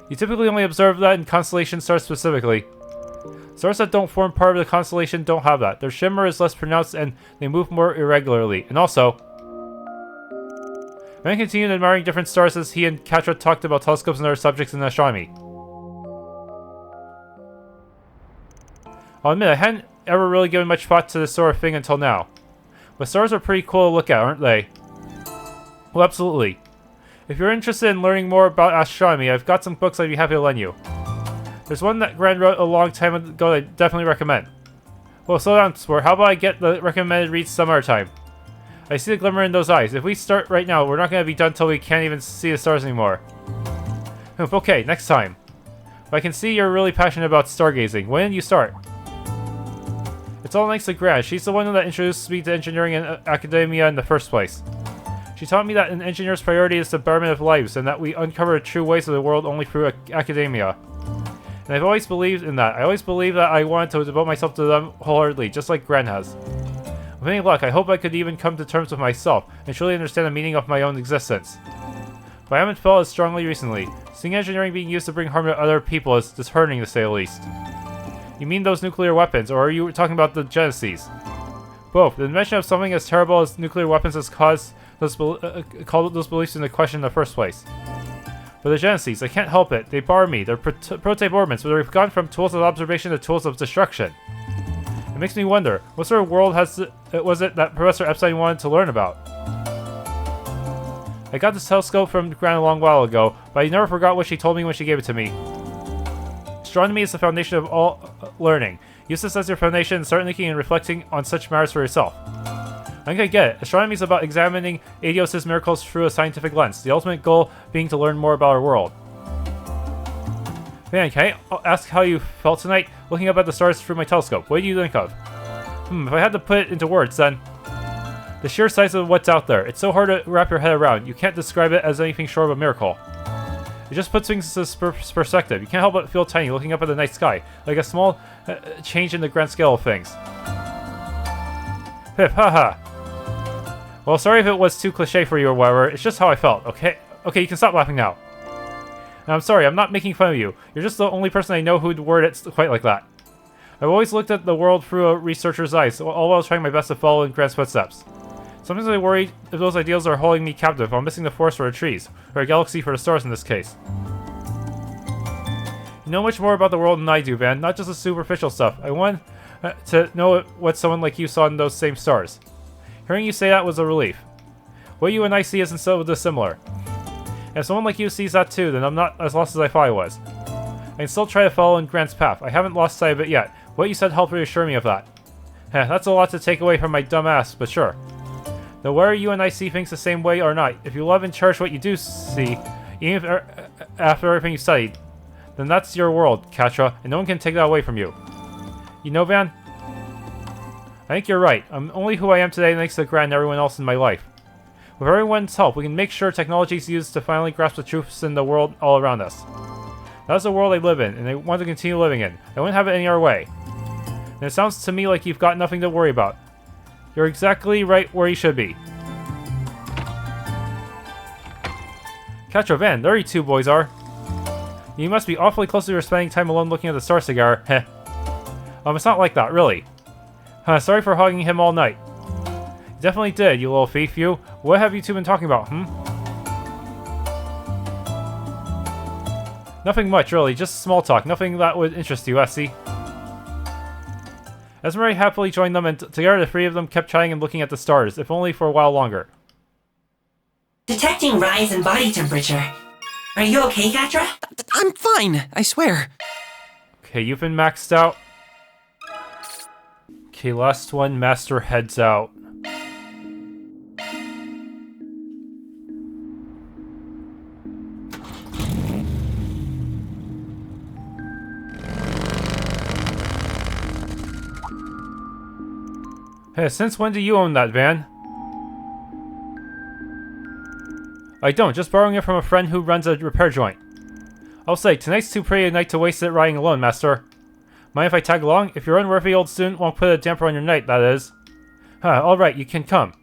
You typically only observe that in constellation stars specifically. Stars that don't form part of the constellation don't have that. Their shimmer is less pronounced and they move more irregularly. And also, Rene continued admiring different stars as he and Katra talked about telescopes and other subjects in astronomy. I'll admit, I hadn't ever really given much thought to this sort of thing until now. But stars are pretty cool to look at, aren't they? Well, absolutely. If you're interested in learning more about astronomy, I've got some books I'd be happy to lend you. There's one that Gran wrote a long time ago that I definitely recommend. Well, slow down, Sport. How about I get the recommended reads some other time? I see the glimmer in those eyes. If we start right now, we're not going to be done till we can't even see the stars anymore. Okay, next time. But I can see you're really passionate about stargazing. When did you start? It's all thanks to Gran. She's the one that introduced me to engineering and academia in the first place. She taught me that an engineer's priority is the betterment of lives, and that we uncover the true ways of the world only through academia. And I've always believed in that. I always believed that I wanted to devote myself to them wholeheartedly, just like Gran has. With any luck, I hope I could even come to terms with myself, and truly understand the meaning of my own existence. But I haven't felt as strongly recently. Seeing engineering being used to bring harm to other people is disheartening, to say the least. You mean those nuclear weapons, or are you talking about the Genesis? Both. The invention of something as terrible as nuclear weapons has caused called those beliefs into question in the first place. But the Genesis, I can't help it. They bar me. They're prototype orbments, but they've gone from tools of observation to tools of destruction. It makes me wonder, what sort of world was it that Professor Epstein wanted to learn about? I got this telescope from Gran a long while ago, but I never forgot what she told me when she gave it to me. Astronomy is the foundation of all learning. Use this as your foundation and start thinking and reflecting on such matters for yourself. I think I get it. Astronomy is about examining Adios' miracles through a scientific lens, the ultimate goal being to learn more about our world. Man, can I ask how you felt tonight, looking up at the stars through my telescope? What do you think of? If I had to put it into words, then... The sheer size of what's out there. It's so hard to wrap your head around. You can't describe it as anything short of a miracle. It just puts things into perspective. You can't help but feel tiny looking up at the night sky, like a small change in the grand scale of things. Pip, haha. Well, sorry if it was too cliche for you or whatever. It's just how I felt, okay? Okay, you can stop laughing now. And I'm sorry, I'm not making fun of you. You're just the only person I know who'd word it quite like that. I've always looked at the world through a researcher's eyes, all while trying my best to follow in Gran's footsteps. Sometimes I worry if those ideals are holding me captive, while missing the forest for the trees, or a galaxy for the stars in this case. You know much more about the world than I do, Van, not just the superficial stuff. I want to know what someone like you saw in those same stars. Hearing you say that was a relief. What you and I see isn't so dissimilar. And if someone like you sees that too, then I'm not as lost as I thought I was. I can still try to follow in Grant's path. I haven't lost sight of it yet. What you said helped reassure me of that. That's a lot to take away from my dumb ass, but sure. Though whether you and I see things the same way or not, if you love and cherish what you do see, even if, after everything you studied, then that's your world, Katra, and no one can take that away from you. You know, Van? I think you're right. I'm only who I am today thanks to Grant and everyone else in my life. With everyone's help, we can make sure technology is used to finally grasp the truths in the world all around us. That's the world I live in, and I want to continue living in. I wouldn't have it any other way. And it sounds to me like you've got nothing to worry about. You're exactly right where you should be. Katra, Van, there you two boys are. You must be awfully close to your spending time alone looking at the stars together. Heh. It's not like that, really. Sorry for hogging him all night. You definitely did, you little thief, you. What have you two been talking about, Nothing much, really. Just small talk. Nothing that would interest you, Essie. Esmeralda happily joined them, and together the three of them kept chatting and looking at the stars, if only for a while longer. Detecting rise in body temperature. Are you okay, Katra? I'm fine, I swear. Okay, you've been maxed out. Okay, last one, Master heads out. Hey, since when do you own that van? I don't, just borrowing it from a friend who runs a repair joint. I'll say, tonight's too pretty a night to waste it riding alone, master. Mind if I tag along? If your unworthy old student won't put a damper on your night, that is. Alright, you can come.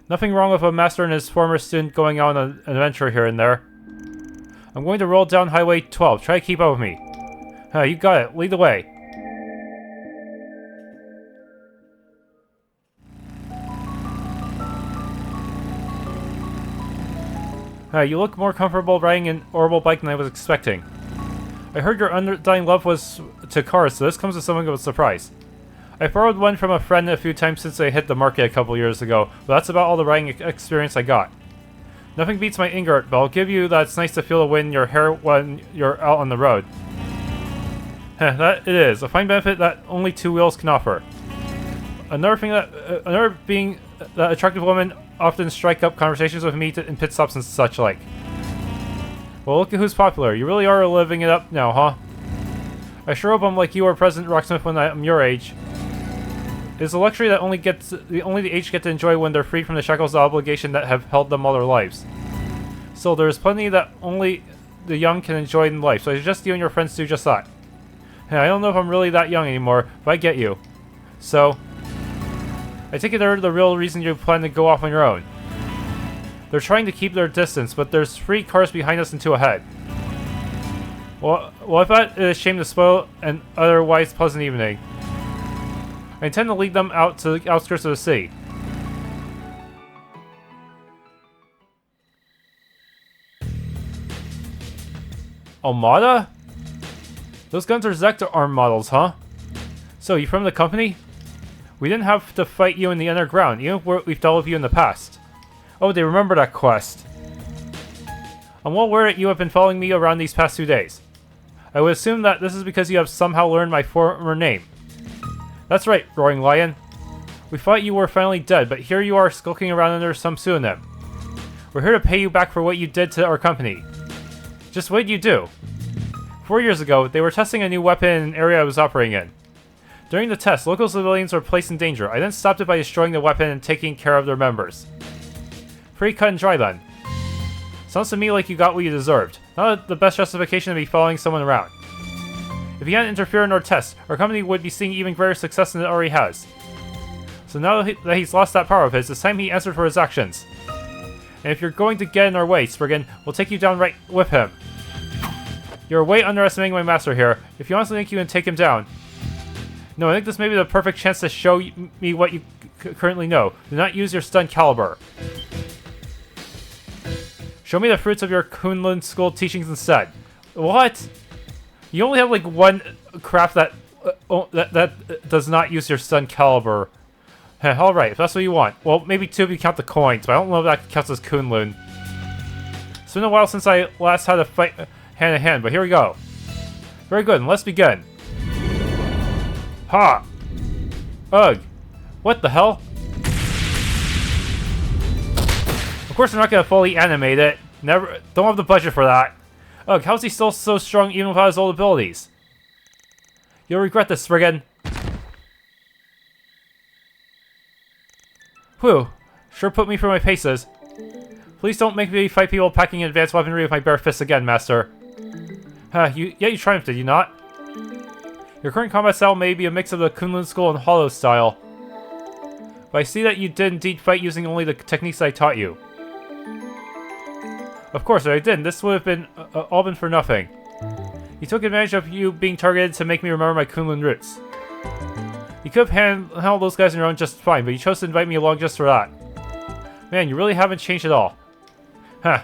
Nothing wrong with a master and his former student going on an adventure here and there. I'm going to roll down Highway 12. Try to keep up with me. You got it. Lead the way. You look more comfortable riding an orbital bike than I was expecting. I heard your undying love was to cars, so this comes as something of a surprise. I borrowed one from a friend a few times since I hit the market a couple years ago, but that's about all the riding experience I got. Nothing beats my Ingert, but I'll give you that it's nice to feel the wind in your hair when you're out on the road. That it is, a fine benefit that only two wheels can offer. Another being that attractive women often strike up conversations with me in pit stops and such like. Well, look at who's popular. You really are living it up now, huh? I sure hope I'm like you or President Rocksmith when I'm your age. It's a luxury that only the aged get to enjoy when they're freed from the shackles of obligation that have held them all their lives. Still, there's plenty that only the young can enjoy in life, so I suggest you and your friends do just that. I don't know if I'm really that young anymore, but I get you. So, I take it they're the real reason you plan to go off on your own. They're trying to keep their distance, but there's 3 cars behind us and 2 ahead. Well, I thought it a shame to spoil an otherwise pleasant evening. I intend to lead them out to the outskirts of the city. Armada? Those guns are Zekta arm models, huh? So, you from the company? We didn't have to fight you in the underground, even if we've dealt with you in the past. Oh, they remember that quest. I'm well aware that you have been following me around these past 2 days. I would assume that this is because you have somehow learned my former name. That's right, Roaring Lion. We thought you were finally dead, but here you are skulking around under some pseudonym. We're here to pay you back for what you did to our company. Just what did you do? 4 years ago, they were testing a new weapon in an area I was operating in. During the test, local civilians were placed in danger. I then stopped it by destroying the weapon and taking care of their members. Pretty cut and dry then. Sounds to me like you got what you deserved. Not the best justification to be following someone around. If he hadn't interfered in our test, our company would be seeing even greater success than it already has. So now that he's lost that power of his, it's time he answered for his actions. And if you're going to get in our way, Spriggan, we'll take you down right with him. You're way underestimating my master here. If you honestly think you can take him down... No, I think this may be the perfect chance to show me what you currently know. Do not use your stun caliber. Show me the fruits of your Kunlun school teachings instead. What? You only have like one craft that does not use your stun caliber. Alright, if that's what you want. Well, maybe 2 if you count the coins, but I don't know if that counts as Kunlun. It's been a while since I last had a fight hand in hand, but here we go. Very good, and let's begin. Ha! Ugh. What the hell? Of course we're not gonna fully animate it. Never. Don't have the budget for that. Ugh, how's he still so strong even without his old abilities? You'll regret this, Spriggan. Whew. Sure put me through my paces. Please don't make me fight people packing advanced weaponry with my bare fists again, Master. You triumphed, did you not? Your current combat style may be a mix of the Kunlun School and Hollow style. But I see that you did indeed fight using only the techniques I taught you. Of course, if I didn't, this would have been all been for nothing. You took advantage of you being targeted to make me remember my Kunlun roots. You could have handled those guys on your own just fine, but you chose to invite me along just for that. Man, you really haven't changed at all. Huh.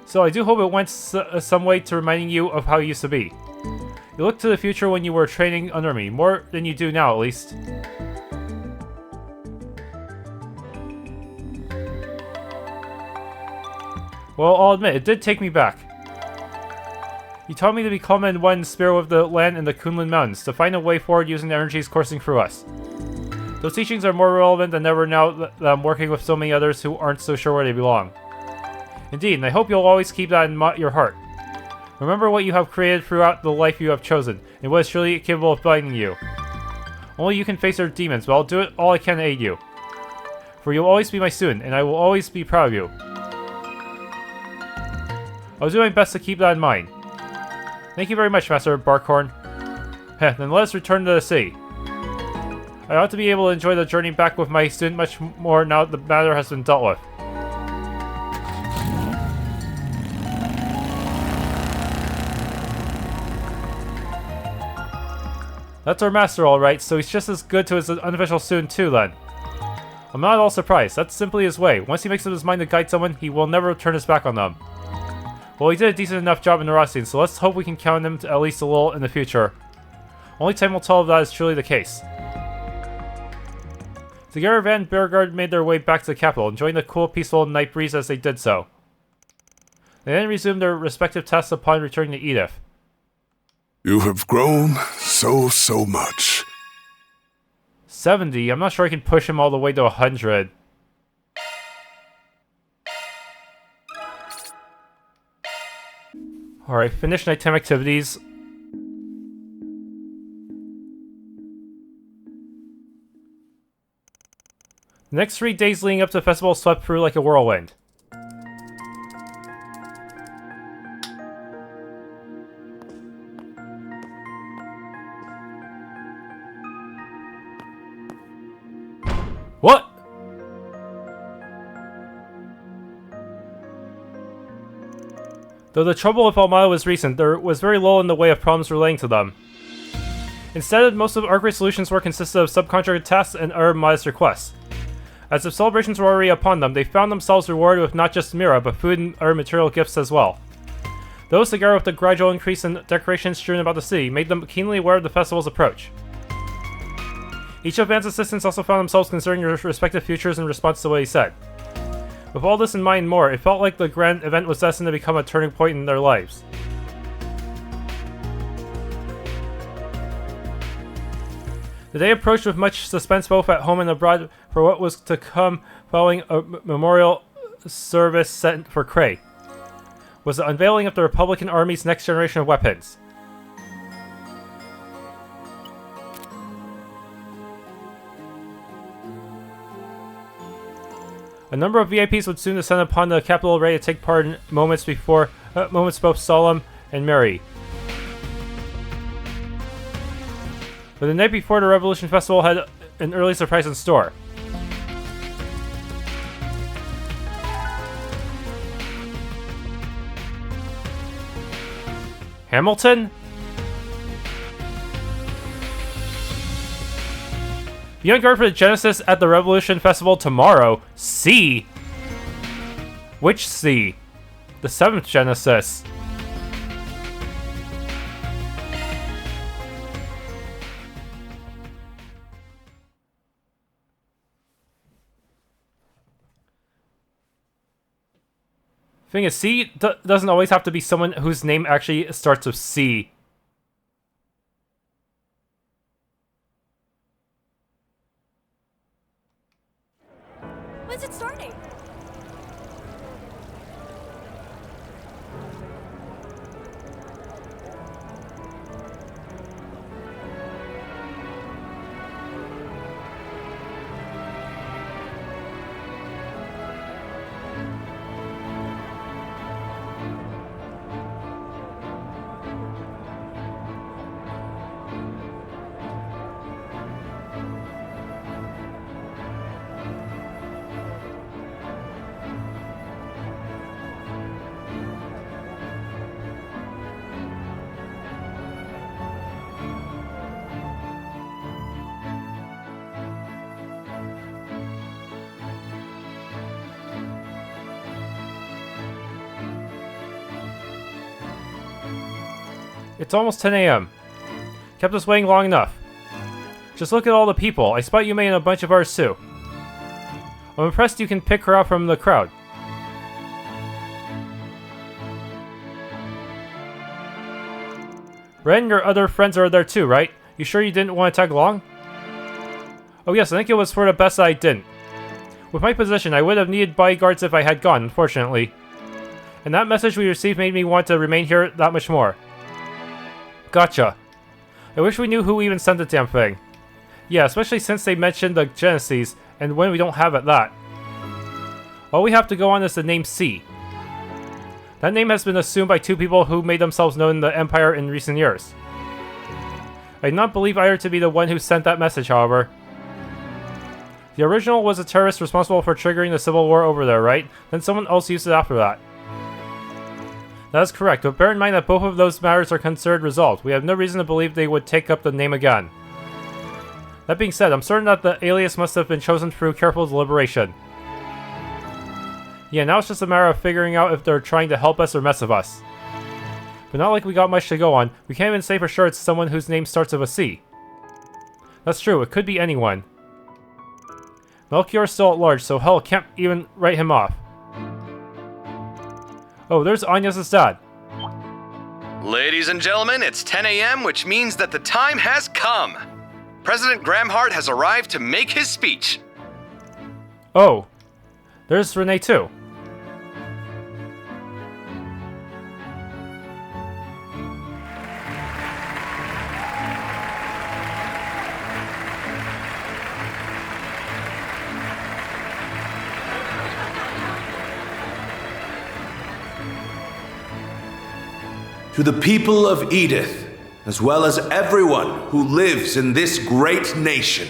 So I do hope it went some way to reminding you of how you used to be. You look to the future when you were training under me, more than you do now at least. Well, I'll admit, it did take me back. You taught me to become in one spirit with the land and the Kunlun Mountains, to find a way forward using the energies coursing through us. Those teachings are more relevant than ever now that I'm working with so many others who aren't so sure where they belong. Indeed, and I hope you'll always keep that in your heart. Remember what you have created throughout the life you have chosen, and what is truly capable of binding you. Only you can face your demons, but I'll do it all I can to aid you. For you'll always be my student, and I will always be proud of you. I'll do my best to keep that in mind. Thank you very much, Master Barkhorn. Heh, then let us return to the city. I ought to be able to enjoy the journey back with my student much more now that the matter has been dealt with. That's our master, alright, so he's just as good to his unofficial student too, then. I'm not at all surprised. That's simply his way. Once he makes up his mind to guide someone, he will never turn his back on them. Well, he did a decent enough job in Neurosine, so let's hope we can count him to at least a little in the future. Only time will tell if that is truly the case. Together, Van Beauregard made their way back to the capital, enjoying the cool, peaceful night breeze as they did so. They then resumed their respective tasks upon returning to Edith. You have grown so much. 70? I'm not sure I can push him all the way to 100. Alright, finish nighttime activities. The next 3 days leading up to the festival swept through like a whirlwind. What? Though the trouble with Almada was recent, there was very little in the way of problems relating to them. Instead, most of Arkride's solutions were consisted of subcontracted tasks and other modest requests. As the celebrations were already upon them, they found themselves rewarded with not just Mira, but food and other material gifts as well. Those, together with the gradual increase in decorations strewn about the city, made them keenly aware of the festival's approach. Each of Van's assistants also found themselves considering their respective futures in response to what he said. With all this in mind and more, it felt like the grand event was destined to become a turning point in their lives. The day approached with much suspense both at home and abroad for what was to come following a memorial service set for Cray. Was the unveiling of the Republican Army's next generation of weapons. A number of VIPs would soon descend upon the capital ready to take part in moments both solemn and merry. But the night before the Revolution Festival had an early surprise in store. Hamilton? Be on guard for the Genesis at the Revolution Festival tomorrow. C? Which C? The 7th Genesis. Thing is, C doesn't always have to be someone whose name actually starts with C. When's it starting? It's almost 10 a.m. Kept us waiting long enough. Just look at all the people. I spot Yume and a bunch of ours too. I'm impressed you can pick her out from the crowd. Ren, your other friends are there too, right? You sure you didn't want to tag along? Oh yes, I think it was for the best that I didn't. With my position, I would have needed bodyguards if I had gone, unfortunately. And that message we received made me want to remain here that much more. Gotcha. I wish we knew who even sent the damn thing. Yeah, especially since they mentioned the Genesis, and when we don't have it that. All we have to go on is the name C. That name has been assumed by two people who made themselves known in the Empire in recent years. I do not believe either to be the one who sent that message, however. The original was a terrorist responsible for triggering the civil war over there, right? Then someone else used it after that. That is correct, but bear in mind that both of those matters are considered resolved. We have no reason to believe they would take up the name again. That being said, I'm certain that the alias must have been chosen through careful deliberation. Yeah, now it's just a matter of figuring out if they're trying to help us or mess with us. But not like we got much to go on. We can't even say for sure it's someone whose name starts with a C. That's true, it could be anyone. Melchior's still at large, so hell can't even write him off. Oh, there's Agnes' dad. Ladies and gentlemen, it's 10 a.m., which means that the time has come. President Gramhart has arrived to make his speech. Oh, there's Rene too. To the people of Edith, as well as everyone who lives in this great nation,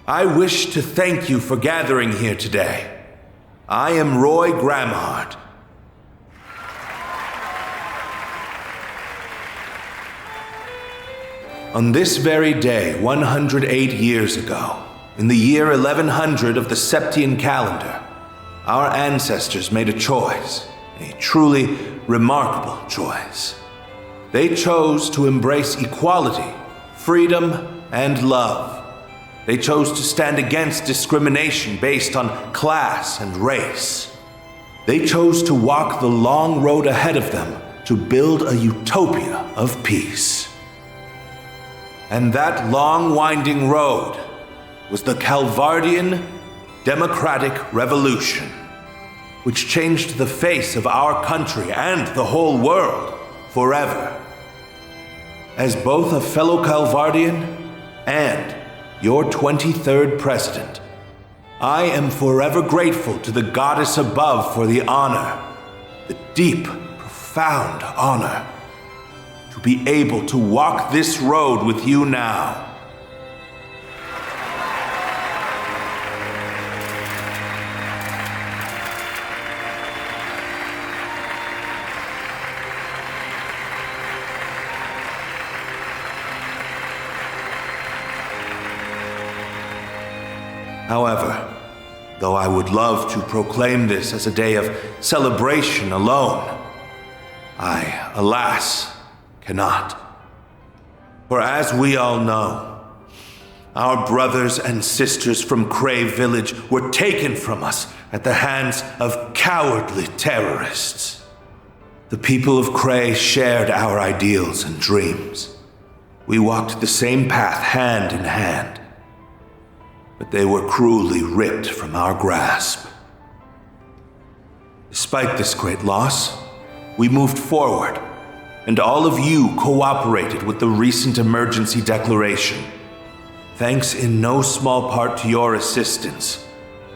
I wish to thank you for gathering here today. I am Roy Gramhart. On this very day, 108 years ago, in the year 1100 of the Septian calendar, our ancestors made a choice. A truly remarkable choice. They chose to embrace equality, freedom, and love. They chose to stand against discrimination based on class and race. They chose to walk the long road ahead of them to build a utopia of peace. And that long winding road was the Calvardian Democratic Revolution, which changed the face of our country and the whole world forever. As both a fellow Calvardian and your 23rd president, I am forever grateful to the goddess above for the honor, the deep, profound honor, to be able to walk this road with you now. However, though I would love to proclaim this as a day of celebration alone, I, alas, cannot. For as we all know, our brothers and sisters from Cray Village were taken from us at the hands of cowardly terrorists. The people of Cray shared our ideals and dreams. We walked the same path hand in hand. But they were cruelly ripped from our grasp. Despite this great loss, we moved forward, and all of you cooperated with the recent emergency declaration. Thanks in no small part to your assistance,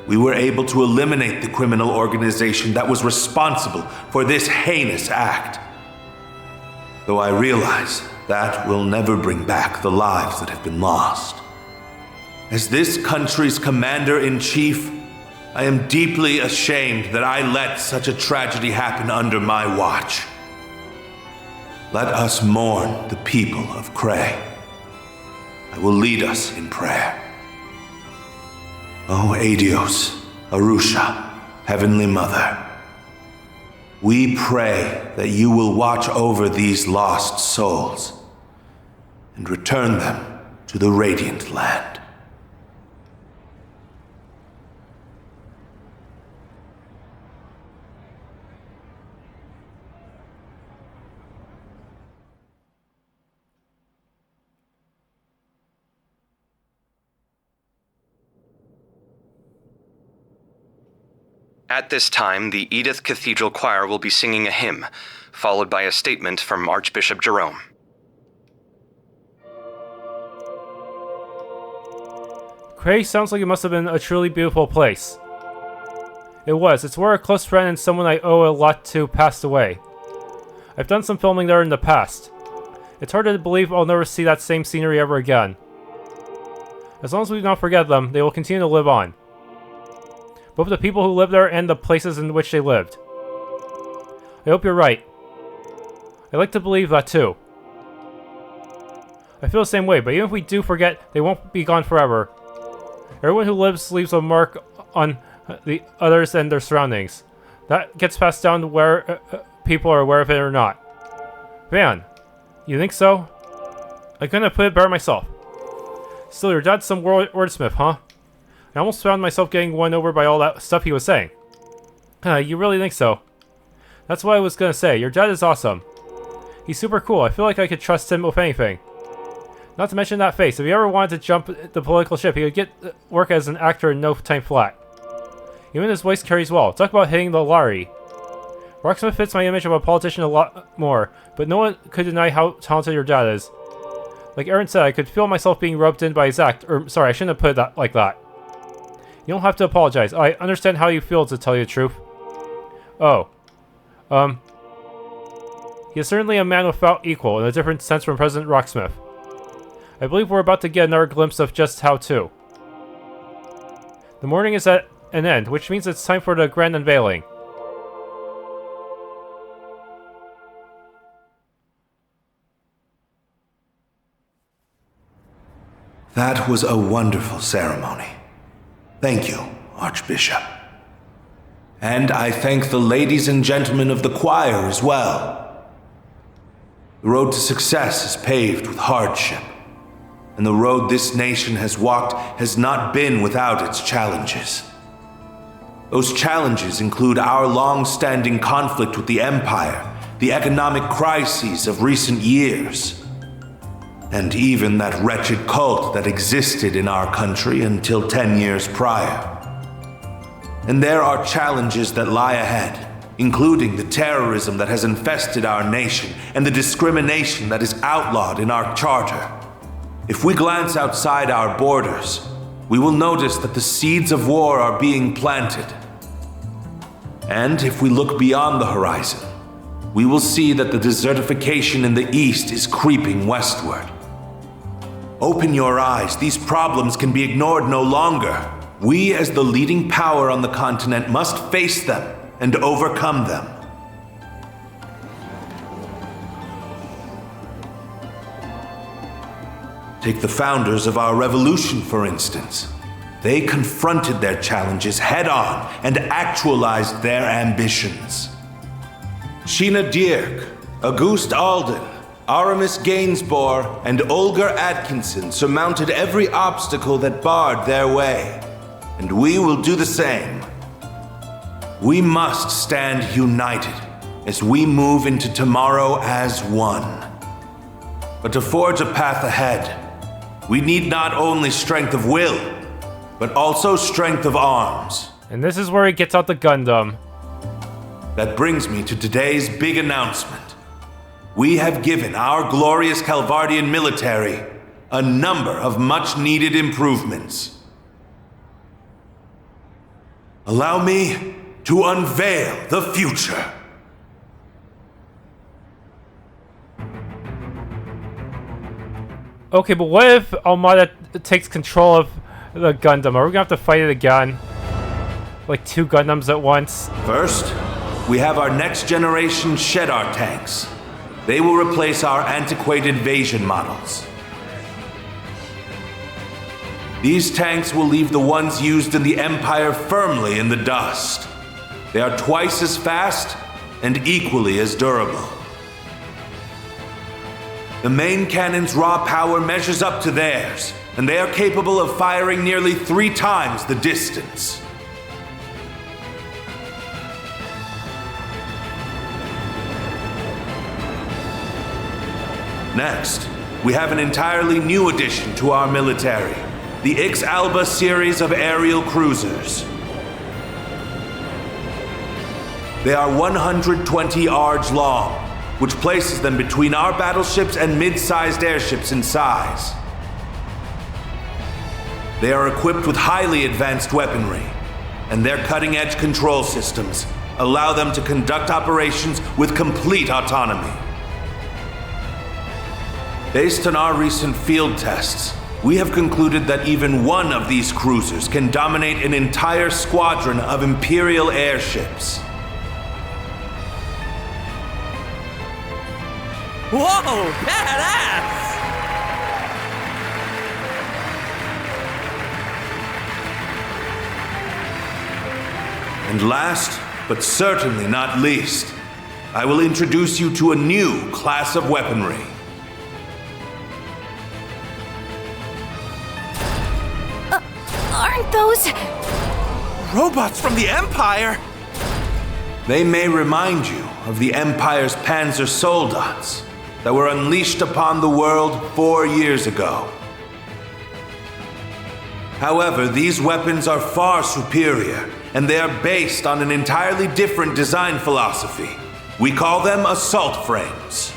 we were able to eliminate the criminal organization that was responsible for this heinous act. Though I realize that will never bring back the lives that have been lost. As this country's commander-in-chief, I am deeply ashamed that I let such a tragedy happen under my watch. Let us mourn the people of Cray. I will lead us in prayer. O Adios, Arusha, Heavenly Mother, we pray that you will watch over these lost souls and return them to the Radiant Land. At this time, the Edith Cathedral Choir will be singing a hymn, followed by a statement from Archbishop Jerome. Cray sounds like it must have been a truly beautiful place. It was. It's where a close friend and someone I owe a lot to passed away. I've done some filming there in the past. It's hard to believe I'll never see that same scenery ever again. As long as we do not forget them, they will continue to live on. Both the people who lived there and the places in which they lived. I hope you're right. I like to believe that too. I feel the same way, but even if we do forget, they won't be gone forever. Everyone who lives leaves a mark on the others and their surroundings. That gets passed down to where people are aware of it or not. Van, you think so? I couldn't have put it better myself. Still, your dad's some wordsmith, huh? I almost found myself getting won over by all that stuff he was saying. You really think so? That's what I was gonna say. Your dad is awesome. He's super cool. I feel like I could trust him with anything. Not to mention that face. If he ever wanted to jump the political ship, he would get work as an actor in no time flat. Even his voice carries well. Talk about hitting the lottery. Rocksmith fits my image of a politician a lot more, but no one could deny how talented your dad is. Like Aaron said, I could feel myself being roped in by his act. Or, sorry, I shouldn't have put it like that. You don't have to apologize. I understand how you feel, to tell you the truth. Oh. He is certainly a man without equal, in a different sense from President Rocksmith. I believe we're about to get another glimpse of just how to. The morning is at an end, which means it's time for the grand unveiling. That was a wonderful ceremony. Thank you, Archbishop. And I thank the ladies and gentlemen of the choir as well. The road to success is paved with hardship, and the road this nation has walked has not been without its challenges. Those challenges include our long-standing conflict with the Empire, the economic crises of recent years, and even that wretched cult that existed in our country until 10 years prior. And there are challenges that lie ahead, including the terrorism that has infested our nation and the discrimination that is outlawed in our charter. If we glance outside our borders, we will notice that the seeds of war are being planted. And if we look beyond the horizon, we will see that the desertification in the east is creeping westward. Open your eyes. These problems can be ignored no longer. We, as the leading power on the continent, must face them and overcome them. Take the founders of our revolution, for instance. They confronted their challenges head-on and actualized their ambitions. Sheena Dierk, Auguste Alden, Aramis Gainsborough, and Olga Atkinson surmounted every obstacle that barred their way. And we will do the same. We must stand united as we move into tomorrow as one. But to forge a path ahead, we need not only strength of will, but also strength of arms. And this is where he gets out the Gundam. That brings me to today's big announcement. We have given our glorious Calvardian military a number of much-needed improvements. Allow me to unveil the future. Okay, but what if Armada takes control of the Gundam? Are we gonna have to fight it again? Like 2 Gundams at once? First, we have our next-generation Shedar tanks. They will replace our antiquated Vasion models. These tanks will leave the ones used in the Empire firmly in the dust. They are twice as fast and equally as durable. The main cannon's raw power measures up to theirs, and they are capable of firing nearly 3 times the distance. Next, we have an entirely new addition to our military, the Ix Alba series of aerial cruisers. They are 120 ards long, which places them between our battleships and mid-sized airships in size. They are equipped with highly advanced weaponry, and their cutting-edge control systems allow them to conduct operations with complete autonomy. Based on our recent field tests, we have concluded that even one of these cruisers can dominate an entire squadron of Imperial airships. Whoa, badass! And last, but certainly not least, I will introduce you to a new class of weaponry. Aren't those... Robots from the Empire? They may remind you of the Empire's Panzer Soldats that were unleashed upon the world 4 years ago. However, these weapons are far superior, and they are based on an entirely different design philosophy. We call them assault frames.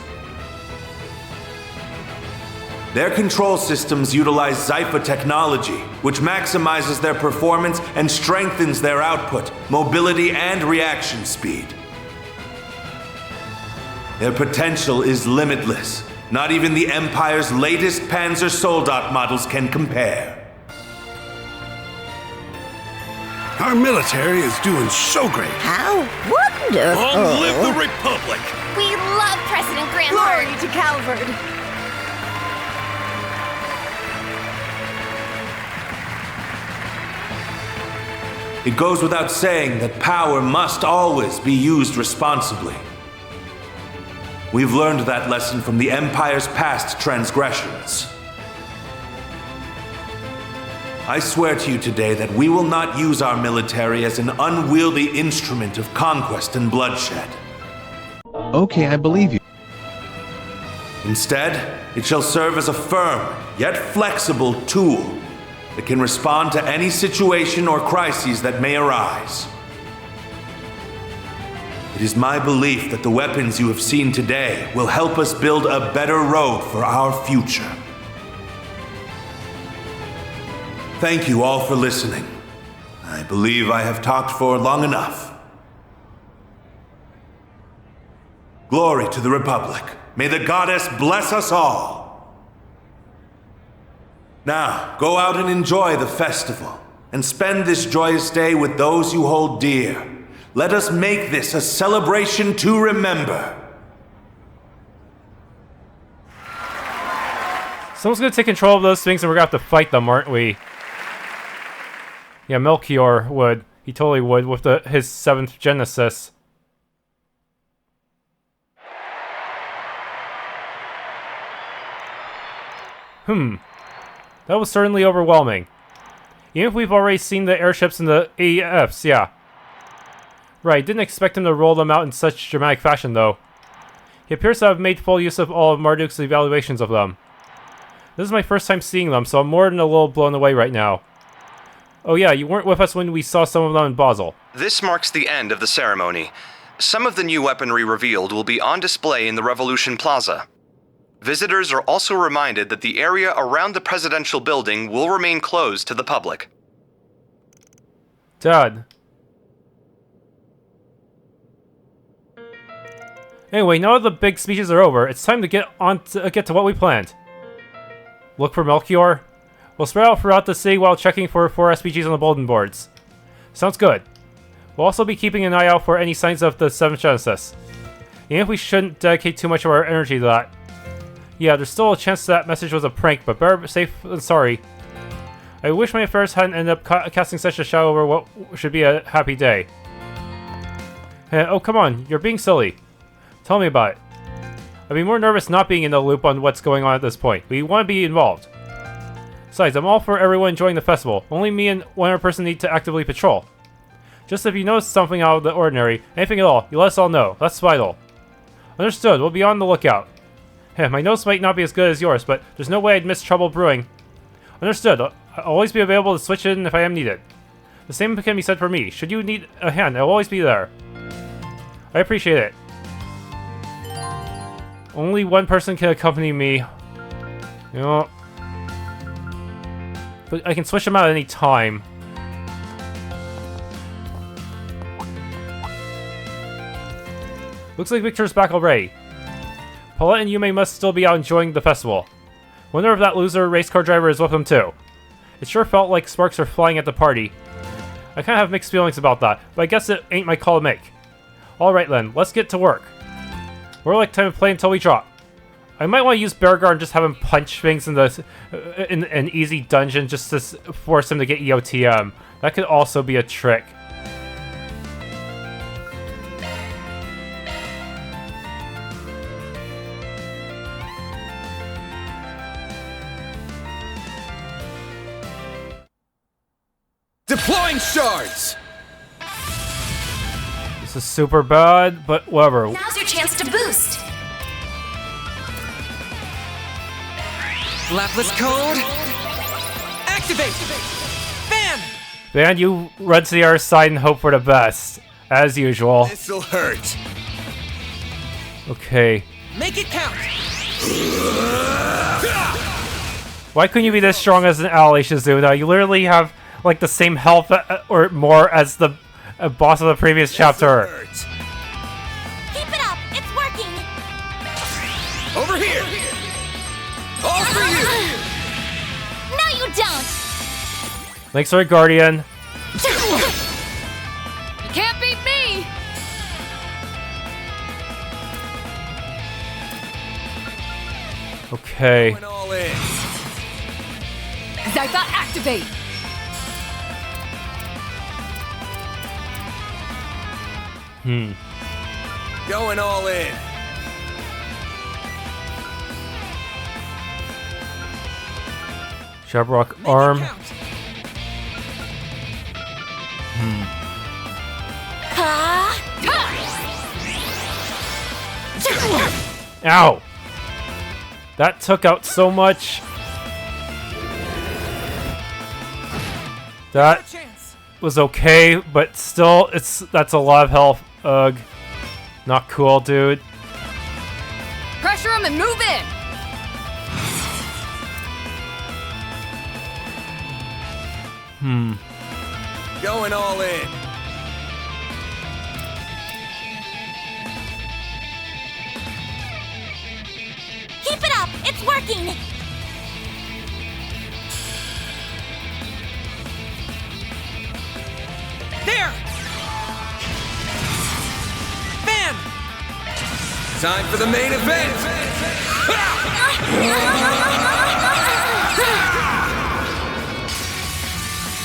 Their control systems utilize Zypha technology, which maximizes their performance and strengthens their output, mobility, and reaction speed. Their potential is limitless. Not even the Empire's latest Panzer Soldat models can compare. Our military is doing so great. How wonderful! Long live the Republic! We love President Grimcat! Glory to Calvard! It goes without saying that power must always be used responsibly. We've learned that lesson from the Empire's past transgressions. I swear to you today that we will not use our military as an unwieldy instrument of conquest and bloodshed. Okay, I believe you. Instead, it shall serve as a firm, yet flexible tool that can respond to any situation or crises that may arise. It is my belief that the weapons you have seen today will help us build a better road for our future. Thank you all for listening. I believe I have talked for long enough. Glory to the Republic. May the goddess bless us all. Now, go out and enjoy the festival, and spend this joyous day with those you hold dear. Let us make this a celebration to remember. Someone's gonna take control of those things and we're gonna have to fight them, aren't we? Yeah, Melchior would. He totally would with his 7th Genesis. That was certainly overwhelming. Even if we've already seen the airships in the AEFs, yeah. Right, didn't expect him to roll them out in such dramatic fashion, though. He appears to have made full use of all of Marduk's evaluations of them. This is my first time seeing them, so I'm more than a little blown away right now. Oh yeah, you weren't with us when we saw some of them in Basel. This marks the end of the ceremony. Some of the new weaponry revealed will be on display in the Revolution Plaza. Visitors are also reminded that the area around the presidential building will remain closed to the public. Dad. Anyway, now that the big speeches are over, it's time to get to what we planned. Look for Melchior. We'll spread out throughout the city while checking for 4 SPGs on the bulletin boards. Sounds good. We'll also be keeping an eye out for any signs of the 7th Genesis. Even if we shouldn't dedicate too much of our energy to that. Yeah, there's still a chance that message was a prank, but better safe than sorry. I wish my affairs hadn't ended up casting such a shadow over what should be a happy day. Oh, come on, you're being silly. Tell me about it. I'd be more nervous not being in the loop on what's going on at this point. We want to be involved. Besides, I'm all for everyone enjoying the festival. Only me and one other person need to actively patrol. Just if you notice something out of the ordinary, anything at all, you let us all know. That's vital. Understood, we'll be on the lookout. My notes might not be as good as yours, but there's no way I'd miss trouble brewing. Understood, I'll always be available to switch in if I am needed. The same can be said for me. Should you need a hand, I'll always be there. I appreciate it. Only one person can accompany me. You know. But I can switch them out at any time. Looks like Victor's back already. Paulette and Yume must still be out enjoying the festival. Wonder if that loser race car driver is with them too. It sure felt like sparks are flying at the party. I kinda have mixed feelings about that, but I guess it ain't my call to make. Alright then, let's get to work. We're like time to play until we drop. I might want to use Beargar and just have him punch things in an easy dungeon just to force him to get EOTM. That could also be a trick. Deploying shards! This is super bad, but whatever. Now's your chance to boost. Lapless code. Activate! Fan! Van, you run to the other side and hope for the best. As usual. This'll hurt. Okay. Make it count! Why couldn't you be this strong as an ally, Shizuna? You literally have like the same health or more as the boss of the previous chapter. Keep it up! It's working! Over here! All for you! No, you don't! Thanks for it, Guardian. You can't beat me! Okay. Going all in. Zypha, activate! Going all in. Shabrock arm. Ow! That took out so much. That was okay, but still, that's a lot of health. Ugh. Not cool, dude. Pressure him and move in! Going all in. Keep it up! It's working! There! Fan! Time for the main event!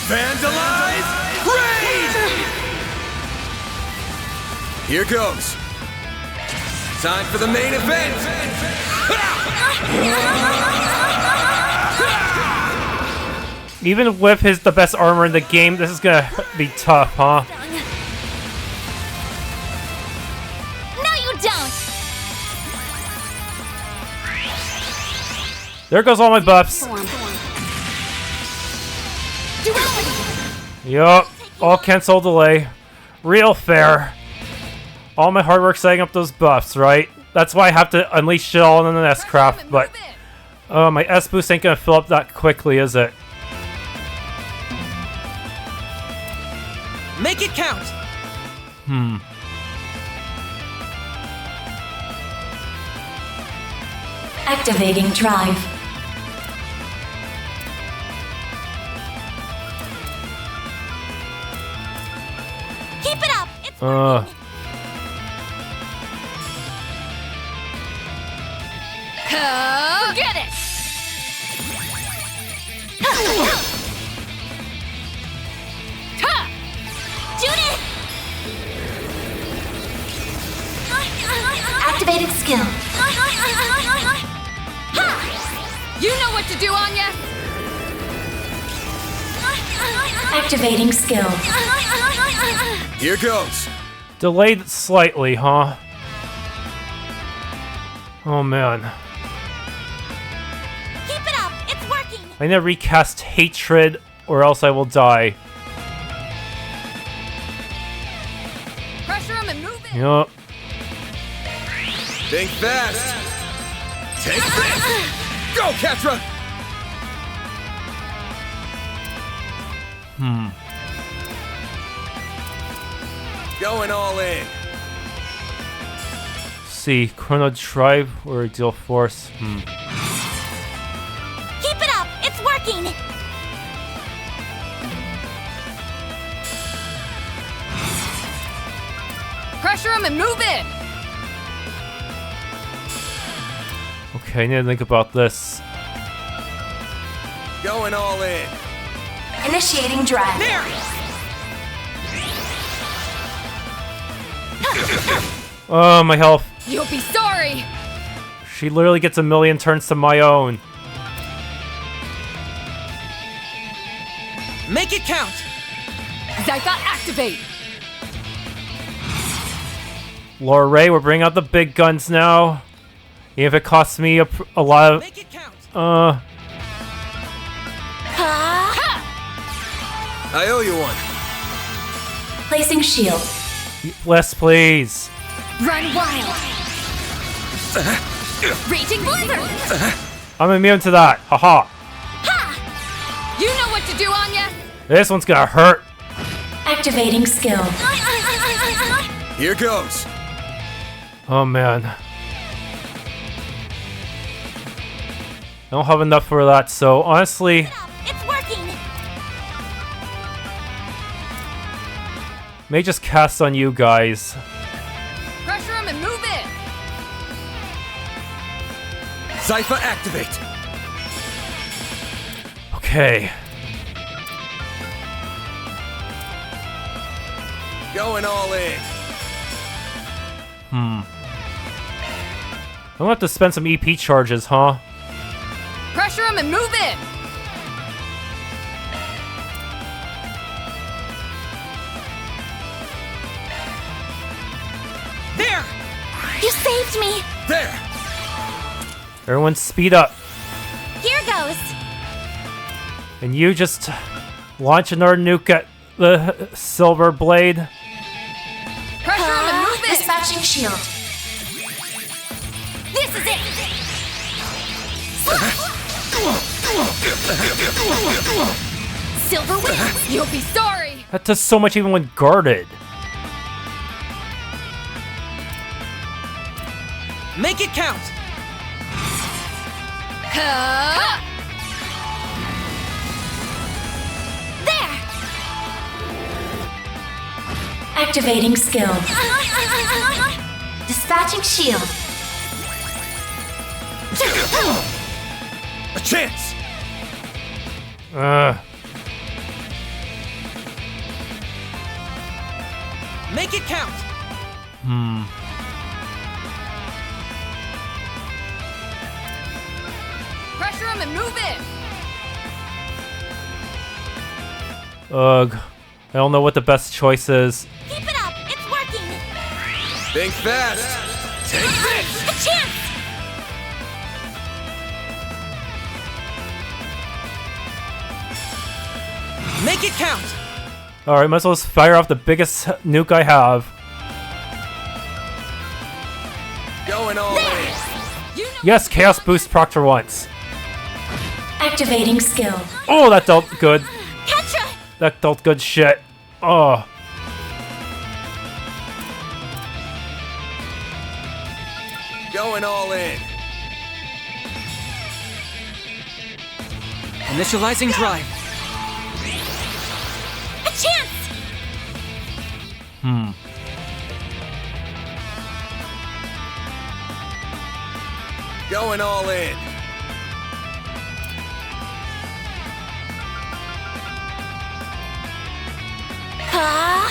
Vandalize! Raid! Here goes. Time for the main event! Even with the best armor in the game, this is gonna be tough, huh? No, you don't! There goes all my buffs. Yup, all cancel delay. Real fair. All my hard work setting up those buffs, right? That's why I have to unleash it all in the S craft, but my S boost ain't gonna fill up that quickly, is it? Make it count! Activating drive. Keep it up! It's working! Forget it! Judith! Activated skill. You know what to do, Anya! Activating skill. Here goes. Delayed slightly, huh? Oh man. Keep it up! It's working! I need to recast Hatred, or else I will die. Pressure him and move in! Yup. Think fast. Take this. Go, Catra. Going all in. See, Chrono Drive or Ideal Force? Keep it up! It's working! Pressure him and move in! Okay, I need to think about this. Going all in. Initiating drive. There! Oh, my health. You'll be sorry! She literally gets a million turns to my own. Make it count! Zypha, activate! Laura Ray, we're bringing out the big guns now. Even if it costs me a lot of... Make it count! I owe you one. Placing shield. Less, please. Run wild! Raging blizzard! I'm immune to that. Haha. Ha! You know what to do, Anya! This one's gonna hurt. Activating skill. Here goes. Oh, man. I don't have enough for that, so honestly... It's working! May just cast on you guys. Pressure him and move in! Zypha, activate. Okay. Going all in. I'm gonna have to spend some EP charges, huh? Pressure him and move in! There! You saved me! There! Everyone speed up. Here goes! And you just launch another nuke at the silver blade. Pressure him and move in! Dispatching shield. This is it! Silver wings! You'll be sorry! That does so much even when guarded. Make it count! There! Activating skill. Dispatching shield. A chance! Make it count! Pressure him and move in! Ugh. I don't know what the best choice is. Keep it up! It's working! Think fast! Take this! A chance! Make it count! Alright, might as well just fire off the biggest nuke I have. Going all in. Yes, Chaos Boost Proctor once. Activating skill. Oh, that dealt good. Catcha! That dealt good shit. Oh. Going all in. Initializing drive. A chance! Going all in.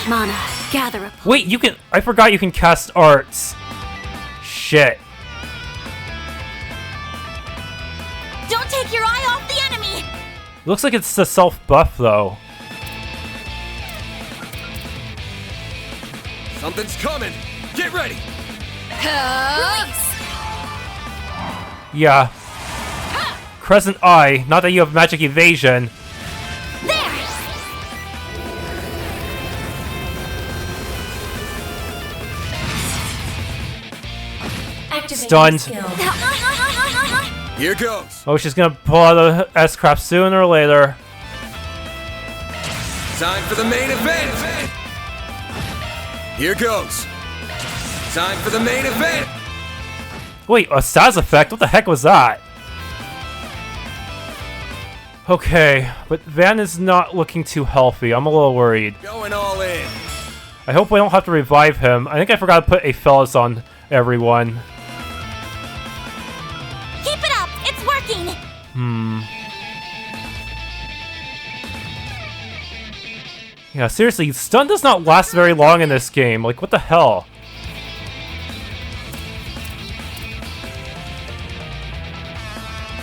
Mana, gather up. Wait, you can... I forgot you can cast arts. Shit. Don't take your eye off the enemy! Looks like it's the self-buff, though. Something's coming. Get ready. Release! Yeah. Crescent Eye. Not that you have magic evasion. There! Stunned. Here goes. Oh, she's gonna pull out the S-crap sooner or later. Time for the main event! Here goes! Time for the main event! Wait, a status effect? What the heck was that? Okay, but Van is not looking too healthy. I'm a little worried. Going all in. I hope we don't have to revive him. I think I forgot to put a fellas on everyone. Keep it up! It's working! Yeah, seriously, stun does not last very long in this game. Like, what the hell?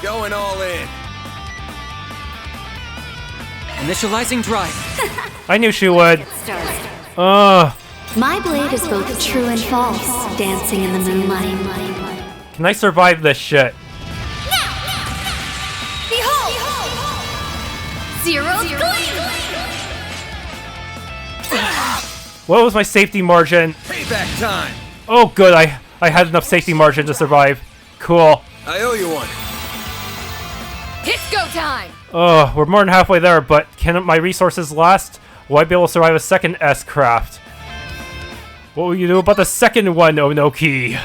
Going all in. Initializing drive. I knew she would. My blade is both true and false, dancing in the moonlight. Can I survive this shit? Behold! Zero gleam! What was my safety margin? Payback time! Oh, good. I had enough safety margin to survive. Cool. I owe you one. It's go time! Oh, we're more than halfway there, but can my resources last? Will I be able to survive a second S-craft? What will you do about the second one, Onoki?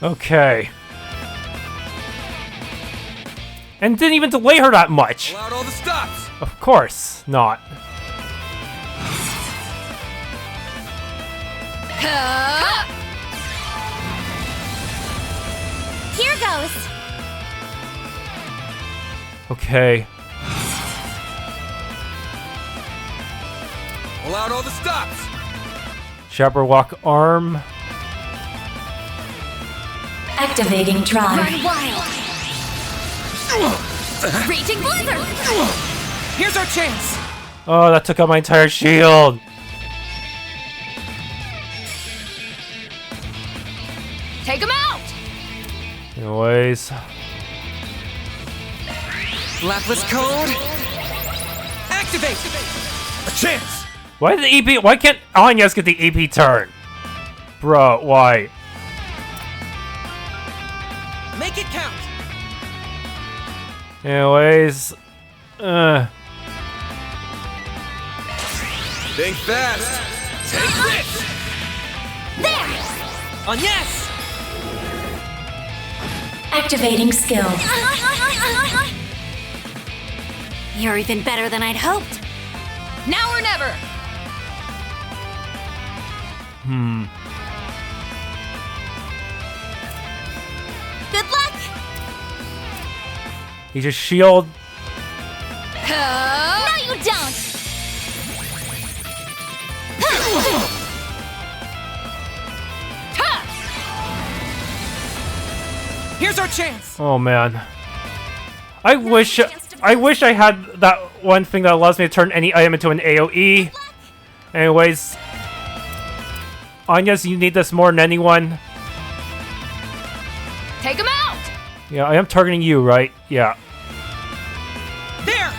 Okay. And didn't even delay her that much. Allowed all the stops. Of course not. Here goes! Okay. Allowed all the stops. Jabberwock arm. Activating drive. Run wild! Raging blizzard! Here's our chance! Oh, that took out my entire shield. Take him out! Anyways. Lapless code. Activate! A chance. Why did the EP? Why can't Agnes get the EP turn? Bro, why? Make it count! Anyways. Think fast. Take this. There! On yes! Activating skill. You're even better than I'd hoped. Now or never! Good luck! He just shield. No, you don't! Here's our chance! Oh man. I wish I had that one thing that allows me to turn any item into an AoE. Anyways. Agnes, you need this more than anyone. Take him out! Yeah, I am targeting you, right? Yeah. There!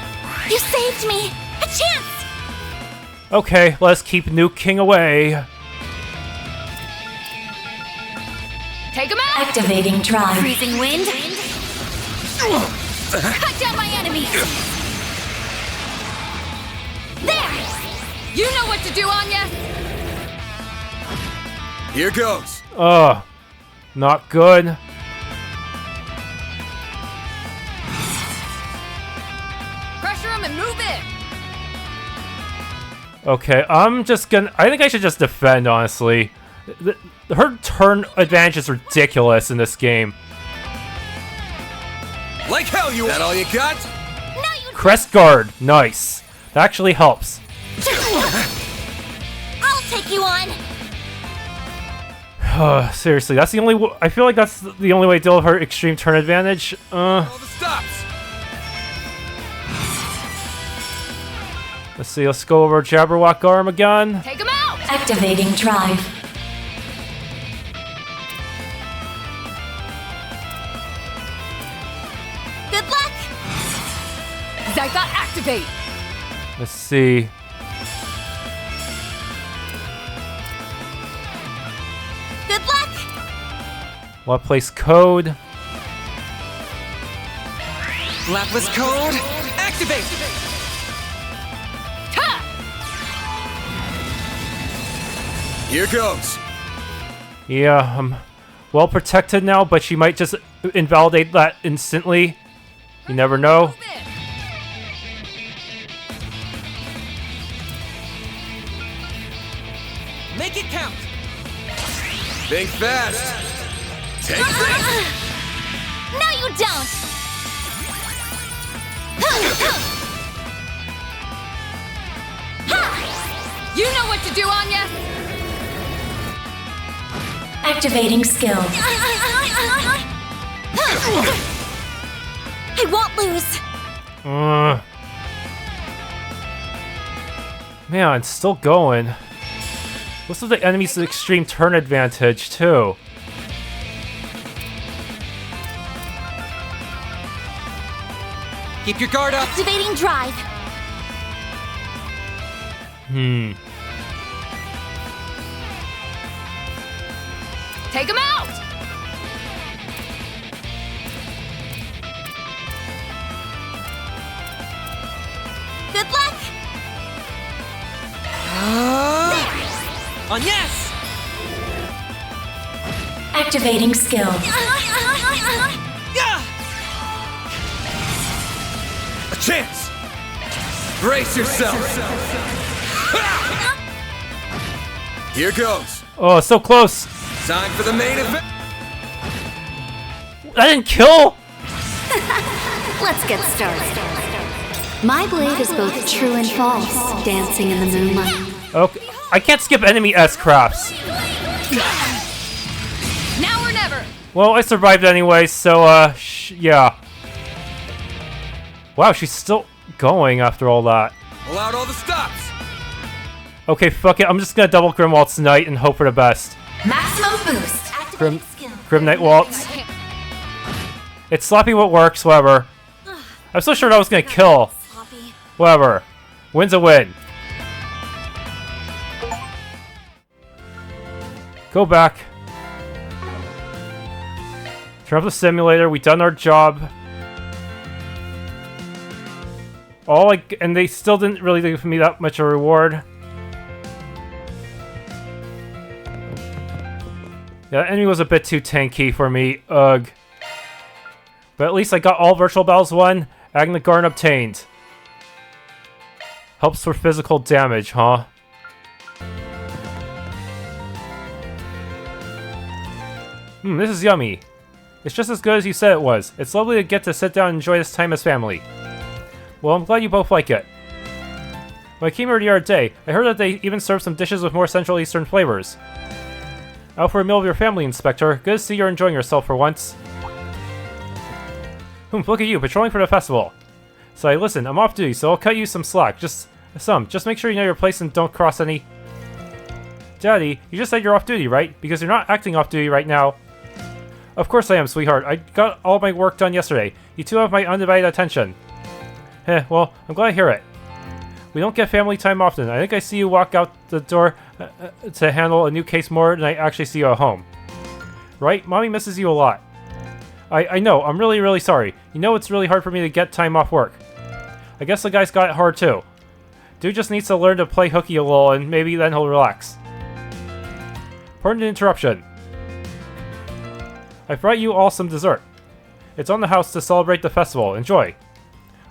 You saved me! A chance! Okay, let's keep Nuke King away. Take him out! Activating drive. Freezing wind. Cut down my enemies! There! You know what to do, Anya! Here goes. Not good. Pressure him and move in! Okay, I think I should just defend, honestly. Her turn advantage is ridiculous in this game. Like hell you. That all you got? Crest guard, nice. That actually helps. I'll take you on! Seriously, that's the only. I feel like that's the only way to deal with her extreme turn advantage. All the stops. Let's see. Let's go over Jabberwock arm again. Take him out! Activating drive. Good luck! Zypha, activate! Let's see. Good luck! What place code? Lapless code. Activate! Here goes. Yeah, I'm well protected now, but she might just invalidate that instantly. You never know. Make it count. Think fast. Take this. No, you don't! You know what to do, Anya! Activating skill. I won't lose. Man, it's still going. What's with the enemy's extreme turn advantage, too? Keep your guard up. Activating drive. Take him out! Good luck. On yes! Activating skill. Yeah! A chance. Brace yourself. Here goes. Oh, so close! Time for the main event. I didn't kill! Let's get started. My blade is both true and false, dancing in the moonlight. Okay, I can't skip enemy S-crafts. Now or never! Well, I survived anyway, so, yeah. Wow, she's still going after all that. Pull out all the stops. Okay, fuck it, I'm just gonna double Grim Waltz tonight and hope for the best. Maximum boost. Grim Night Waltz. It's sloppy what works, whatever. I'm so sure that was gonna kill. Whatever. Win's a win. Go back. Turn up the simulator, we done our job. And they still didn't really give me that much of a reward. Yeah, the enemy was a bit too tanky for me, ugh. But at least I got all virtual battles won, Agnes Claudel obtained. Helps for physical damage, huh? This is yummy. It's just as good as you said it was. It's lovely to get to sit down and enjoy this time as family. Well, I'm glad you both like it. When I came here the other day, I heard that they even serve some dishes with more Central Eastern flavors. Out for a meal with your family, Inspector. Good to see you're enjoying yourself for once. Look at you, patrolling for the festival. So listen, I'm off duty, so I'll cut you some slack. Just make sure you know your place and don't cross any... Daddy, you just said you're off duty, right? Because you're not acting off duty right now. Of course I am, sweetheart. I got all my work done yesterday. You two have my undivided attention. Well, I'm glad to hear it. We don't get family time often. I think I see you walk out the door to handle a new case more than I actually see you at home. Right? Mommy misses you a lot. I know, I'm really, really sorry. You know it's really hard for me to get time off work. I guess the guy's got it hard too. Dude just needs to learn to play hooky a little and maybe then he'll relax. Pardon the interruption. I brought you all some dessert. It's on the house to celebrate the festival. Enjoy.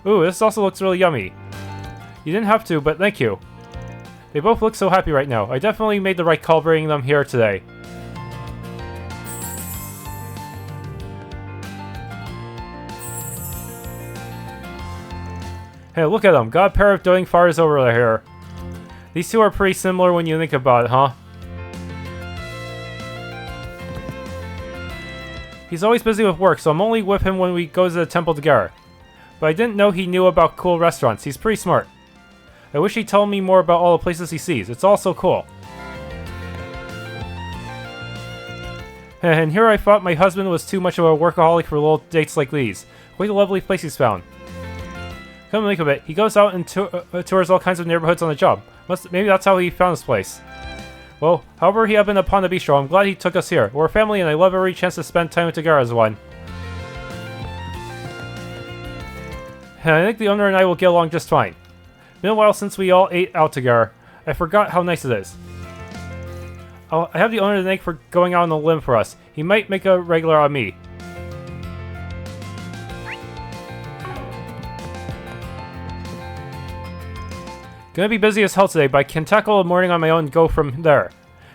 Ooh, this also looks really yummy. You didn't have to, but thank you. They both look so happy right now. I definitely made the right call bringing them here today. Hey, look at them. Got a pair of doting fathers over here. These two are pretty similar when you think about it, huh? He's always busy with work, so I'm only with him when we go to the temple together. But I didn't know he knew about cool restaurants. He's pretty smart. I wish he'd tell me more about all the places he sees. It's all so cool. And here I thought my husband was too much of a workaholic for little dates like these. Quite a lovely place he's found. Come to think of it, he goes out and tours all kinds of neighborhoods on the job. Maybe that's how he found this place. Well, however he happened upon the bistro, I'm glad he took us here. We're a family and I love every chance to spend time together as one. And I think the owner and I will get along just fine. Been a while since we all ate out together. I forgot how nice it is. I have the owner to thank for going out on a limb for us. He might make a regular on me. Gonna be busy as hell today, but I can tackle the morning on my own and go from there.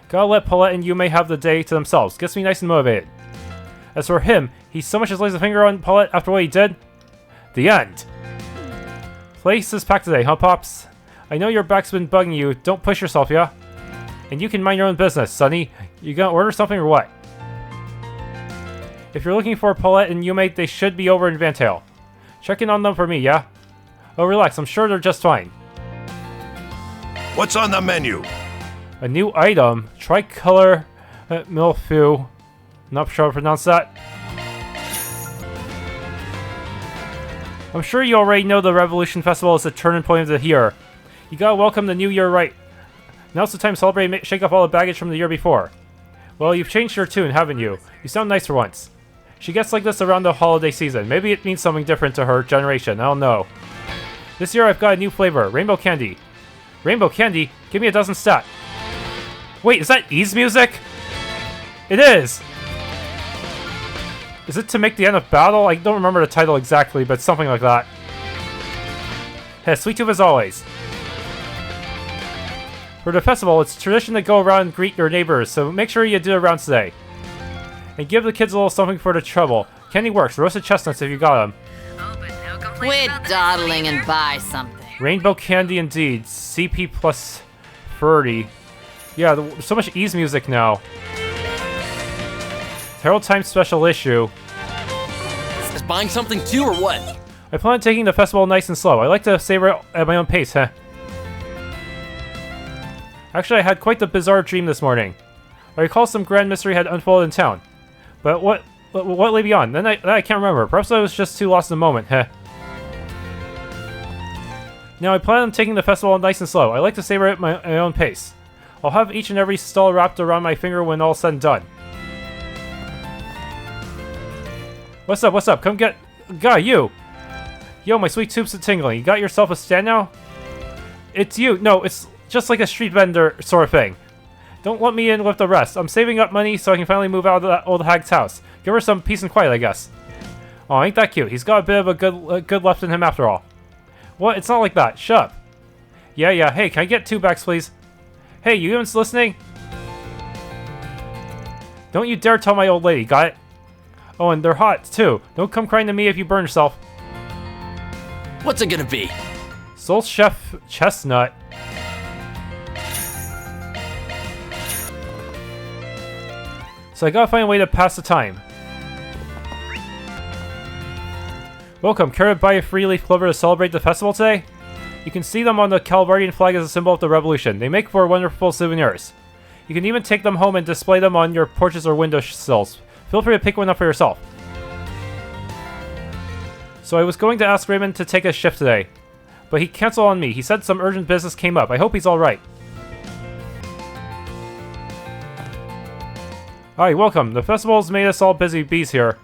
Gotta let Paulette and Yume have the day to themselves. Gets me nice and motivated. As for him, he so much as lays a finger on Paulette after what he did. The end. Place is packed today, huh, Pops? I know your back's been bugging you. Don't push yourself, yeah? And you can mind your own business, Sonny. You gonna order something or what? If you're looking for Paulette and Yume, they should be over in Vantail. Check in on them for me, yeah? Oh, relax. I'm sure they're just fine. What's on the menu? A new item. Tricolor milfu. Not sure how to pronounce that. I'm sure you already know the Revolution Festival is the turning point of the year. You gotta welcome the new year right. Now's the time to celebrate and shake off all the baggage from the year before. Well, you've changed your tune, haven't you? You sound nice for once. She gets like this around the holiday season. Maybe it means something different to her generation. I don't know. This year I've got a new flavor. Rainbow candy. Rainbow candy? Give me a dozen stat. Wait, is that E's music? It is! Is it to make the end of battle? I don't remember the title exactly, but something like that. Hey, sweet tooth as always. For the festival, it's tradition to go around and greet your neighbors, so make sure you do it around today. And give the kids a little something for the trouble. Candy works, roasted chestnuts if you got them. Quit dawdling and buy something. Rainbow candy indeed. CP plus 30. Yeah, so much E's music now. Herald Time special issue. Is buying something too or what? I plan on taking the festival nice and slow. I like to savor it at my own pace, huh? Actually, I had quite the bizarre dream this morning. I recall some grand mystery had unfolded in town. But what lay beyond? Then I can't remember. Perhaps I was just too lost in the moment, huh? Now, I plan on taking the festival nice and slow. I like to savor it at my own pace. I'll have each and every stall wrapped around my finger when all's said and done. What's up, what's up? Come get... Guy, you! Yo, my sweet tubes are tingling. You got yourself a stand now? It's you. No, it's just like a street vendor sort of thing. Don't let me in with the rest. I'm saving up money so I can finally move out of that old hag's house. Give her some peace and quiet, I guess. Oh, ain't that cute? He's got a bit of a good left in him after all. What? It's not like that. Shut up. Yeah. Hey, can I get 2 backs, please? Hey, you even listening? Don't you dare tell my old lady, got it? Oh, and they're hot, too. Don't come crying to me if you burn yourself. What's it gonna be? Soul Chef Chestnut. So I gotta find a way to pass the time. Welcome, care to buy a free leaf clover to celebrate the festival today? You can see them on the Calvardian flag as a symbol of the revolution. They make for wonderful souvenirs. You can even take them home and display them on your porches or windowsills. Feel free to pick one up for yourself. So I was going to ask Raymond to take a shift today, but he canceled on me. He said some urgent business came up. I hope he's alright. Hi, welcome. The festival's made us all busy bees here.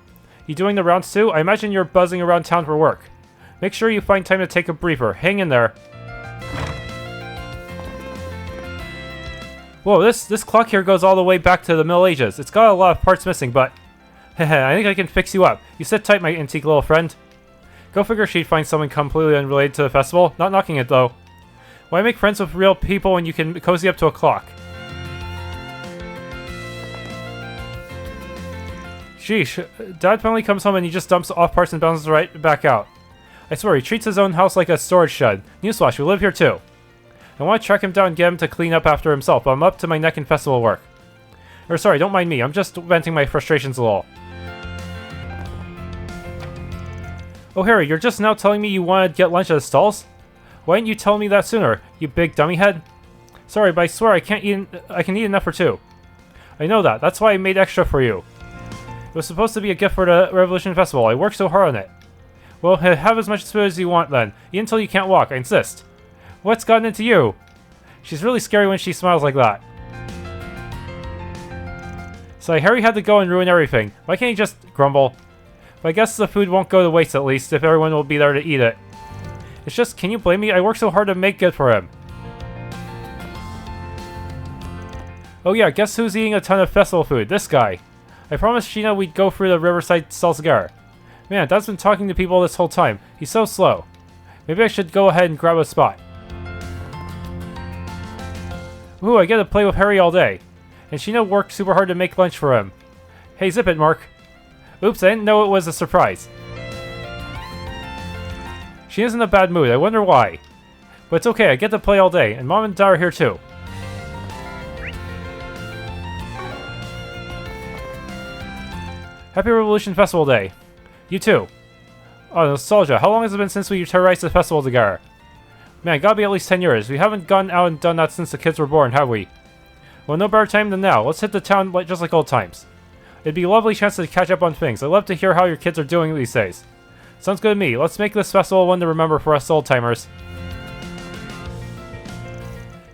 You doing the rounds too? I imagine you're buzzing around town for work. Make sure you find time to take a briefer. Hang in there. Whoa, this clock here goes all the way back to the Middle Ages. It's got a lot of parts missing, but... I think I can fix you up. You sit tight, my antique little friend. Go figure she'd find someone completely unrelated to the festival. Not knocking it, though. Why make friends with real people when you can cozy up to a clock? Sheesh, Dad finally comes home and he just dumps off parts and bounces right back out. I swear, he treats his own house like a storage shed. Newsflash, we live here too. I want to track him down and get him to clean up after himself, but I'm up to my neck in festival work. Or sorry, don't mind me, I'm just venting my frustrations a little. Oh Harry, you're just now telling me you want to get lunch at the stalls? Why didn't you tell me that sooner, you big dummy head? Sorry, but I swear I can eat enough for 2. I know that, that's why I made extra for you. It was supposed to be a gift for the Revolution Festival. I worked so hard on it. Well, have as much food as you want then. Eat until you can't walk, I insist. What's gotten into you? She's really scary when she smiles like that. So Harry had to go and ruin everything. Why can't he just grumble? But I guess the food won't go to waste at least, if everyone will be there to eat it. It's just, can you blame me? I worked so hard to make good for him. Oh yeah, guess who's eating a ton of festival food? This guy. I promised Sheena we'd go through the Riverside Salsagar. Man, Dad's been talking to people this whole time. He's so slow. Maybe I should go ahead and grab a spot. Ooh, I get to play with Harry all day. And Sheena worked super hard to make lunch for him. Hey, zip it, Mark. Oops, I didn't know it was a surprise. Sheena's in a bad mood. I wonder why. But it's okay, I get to play all day, and Mom and Dad are here too. Happy Revolution Festival Day. You too. Oh, nostalgia. How long has it been since we terrorized the festival together? Man, gotta be at least 10 years. We haven't gone out and done that since the kids were born, have we? Well, no better time than now. Let's hit the town just like old times. It'd be a lovely chance to catch up on things. I'd love to hear how your kids are doing these days. Sounds good to me. Let's make this festival one to remember for us old-timers.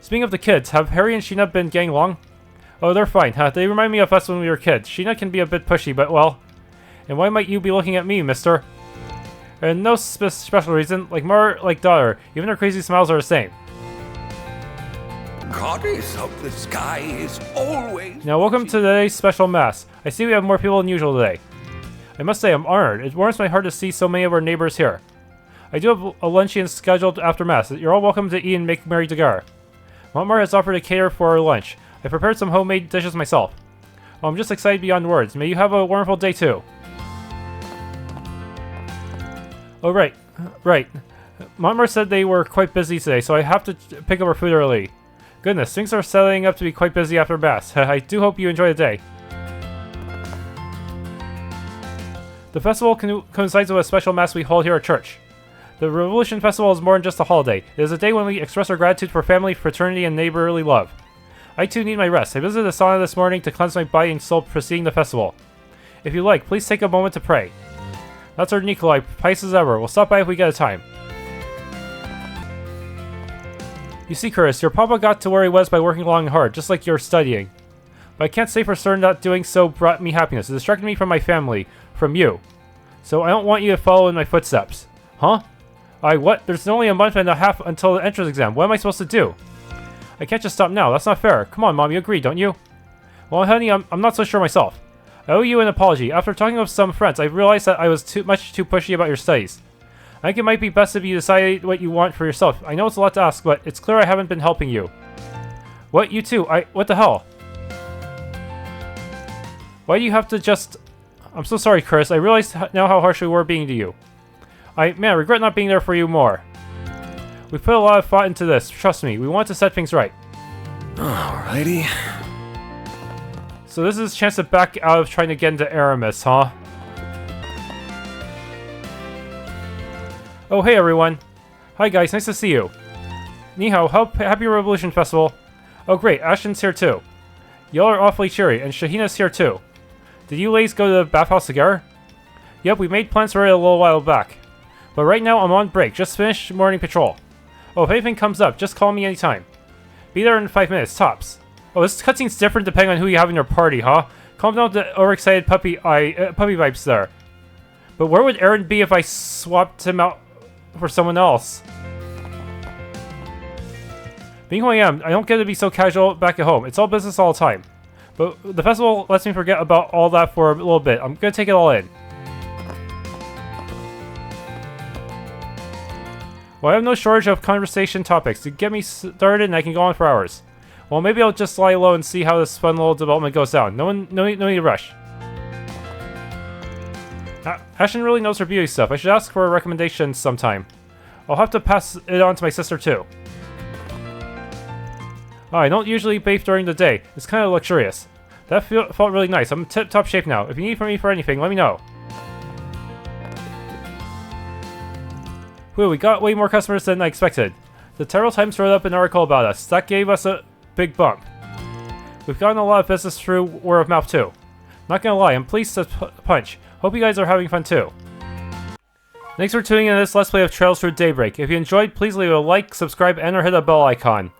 Speaking of the kids, have Harry and Sheena been getting along? Oh, they're fine, huh? They remind me of us when we were kids. Sheena can be a bit pushy, but well... And why might you be looking at me, mister? And no special reason. Like mother, like daughter. Even her crazy smiles are the same. Goddess of the sky is always... Now, welcome to today's special mass. I see we have more people than usual today. I must say, I'm honored. It warms my heart to see so many of our neighbors here. I do have a luncheon scheduled after mass. You're all welcome to eat and make merry together. Montmar has offered to cater for our lunch. I prepared some homemade dishes myself. Oh, I'm just excited beyond words. May you have a wonderful day too. Oh, right. Montmar said they were quite busy today, so I have to pick up our food early. Goodness, things are setting up to be quite busy after mass. I do hope you enjoy the day. The festival coincides with a special mass we hold here at church. The Revolution Festival is more than just a holiday. It is a day when we express our gratitude for family, fraternity, and neighborly love. I too need my rest. I visited the sauna this morning to cleanse my body and soul preceding the festival. If you like, please take a moment to pray. That's our Nikolai, pious as ever. We'll stop by if we get a time. You see, Curtis, your papa got to where he was by working long and hard, just like you're studying. But I can't say for certain that doing so brought me happiness. It distracted me from my family, from you. So I don't want you to follow in my footsteps. Huh? What? There's only a month and a half until the entrance exam. What am I supposed to do? I can't just stop now. That's not fair. Come on, Mom, you agree, don't you? Well, honey, I'm not so sure myself. I owe you an apology. After talking with some friends, I realized that I was much too pushy about your studies. I think it might be best if you decide what you want for yourself. I know it's a lot to ask, but it's clear I haven't been helping you. What? You too? What the hell? Why do you have to just... I'm so sorry, Chris. I realize now how harsh we were being to you. I regret not being there for you more. We put a lot of thought into this. Trust me, we want to set things right. Alrighty. So this is a chance to back out of trying to get into Aramis, huh? Oh, hey everyone. Hi guys, nice to see you. Nihon, happy Revolution Festival. Oh great, Ashton's here too. Y'all are awfully cheery, and Shahina's here too. Did you ladies go to the bathhouse together? Yep, we made plans for it a little while back. But right now I'm on break, just finished morning patrol. Oh, if anything comes up, just call me anytime. Be there in 5 minutes, tops. Oh, this cutscene's different depending on who you have in your party, huh? Calm down the overexcited puppy vibes there. But where would Aaron be if I swapped him out for someone else? Being who I am, I don't get to be so casual back at home. It's all business all the time. But the festival lets me forget about all that for a little bit. I'm gonna take it all in. Well, I have no shortage of conversation topics to get me started, and I can go on for hours. Well, maybe I'll just lie low and see how this fun little development goes down. No need to rush. Ashton really knows her beauty stuff. I should ask for a recommendation sometime. I'll have to pass it on to my sister too. Oh, I don't usually bathe during the day. It's kind of luxurious. That felt really nice. I'm in tip-top shape now. If you need me for anything, let me know. Whew, we got way more customers than I expected. The Tyrell Times wrote up an article about us. That gave us a big bump. We've gotten a lot of business through word of mouth too. Not gonna lie, I'm pleased to punch. Hope you guys are having fun too. Thanks for tuning in to this Let's Play of Trails Through Daybreak. If you enjoyed, please leave a like, subscribe, and or hit the bell icon.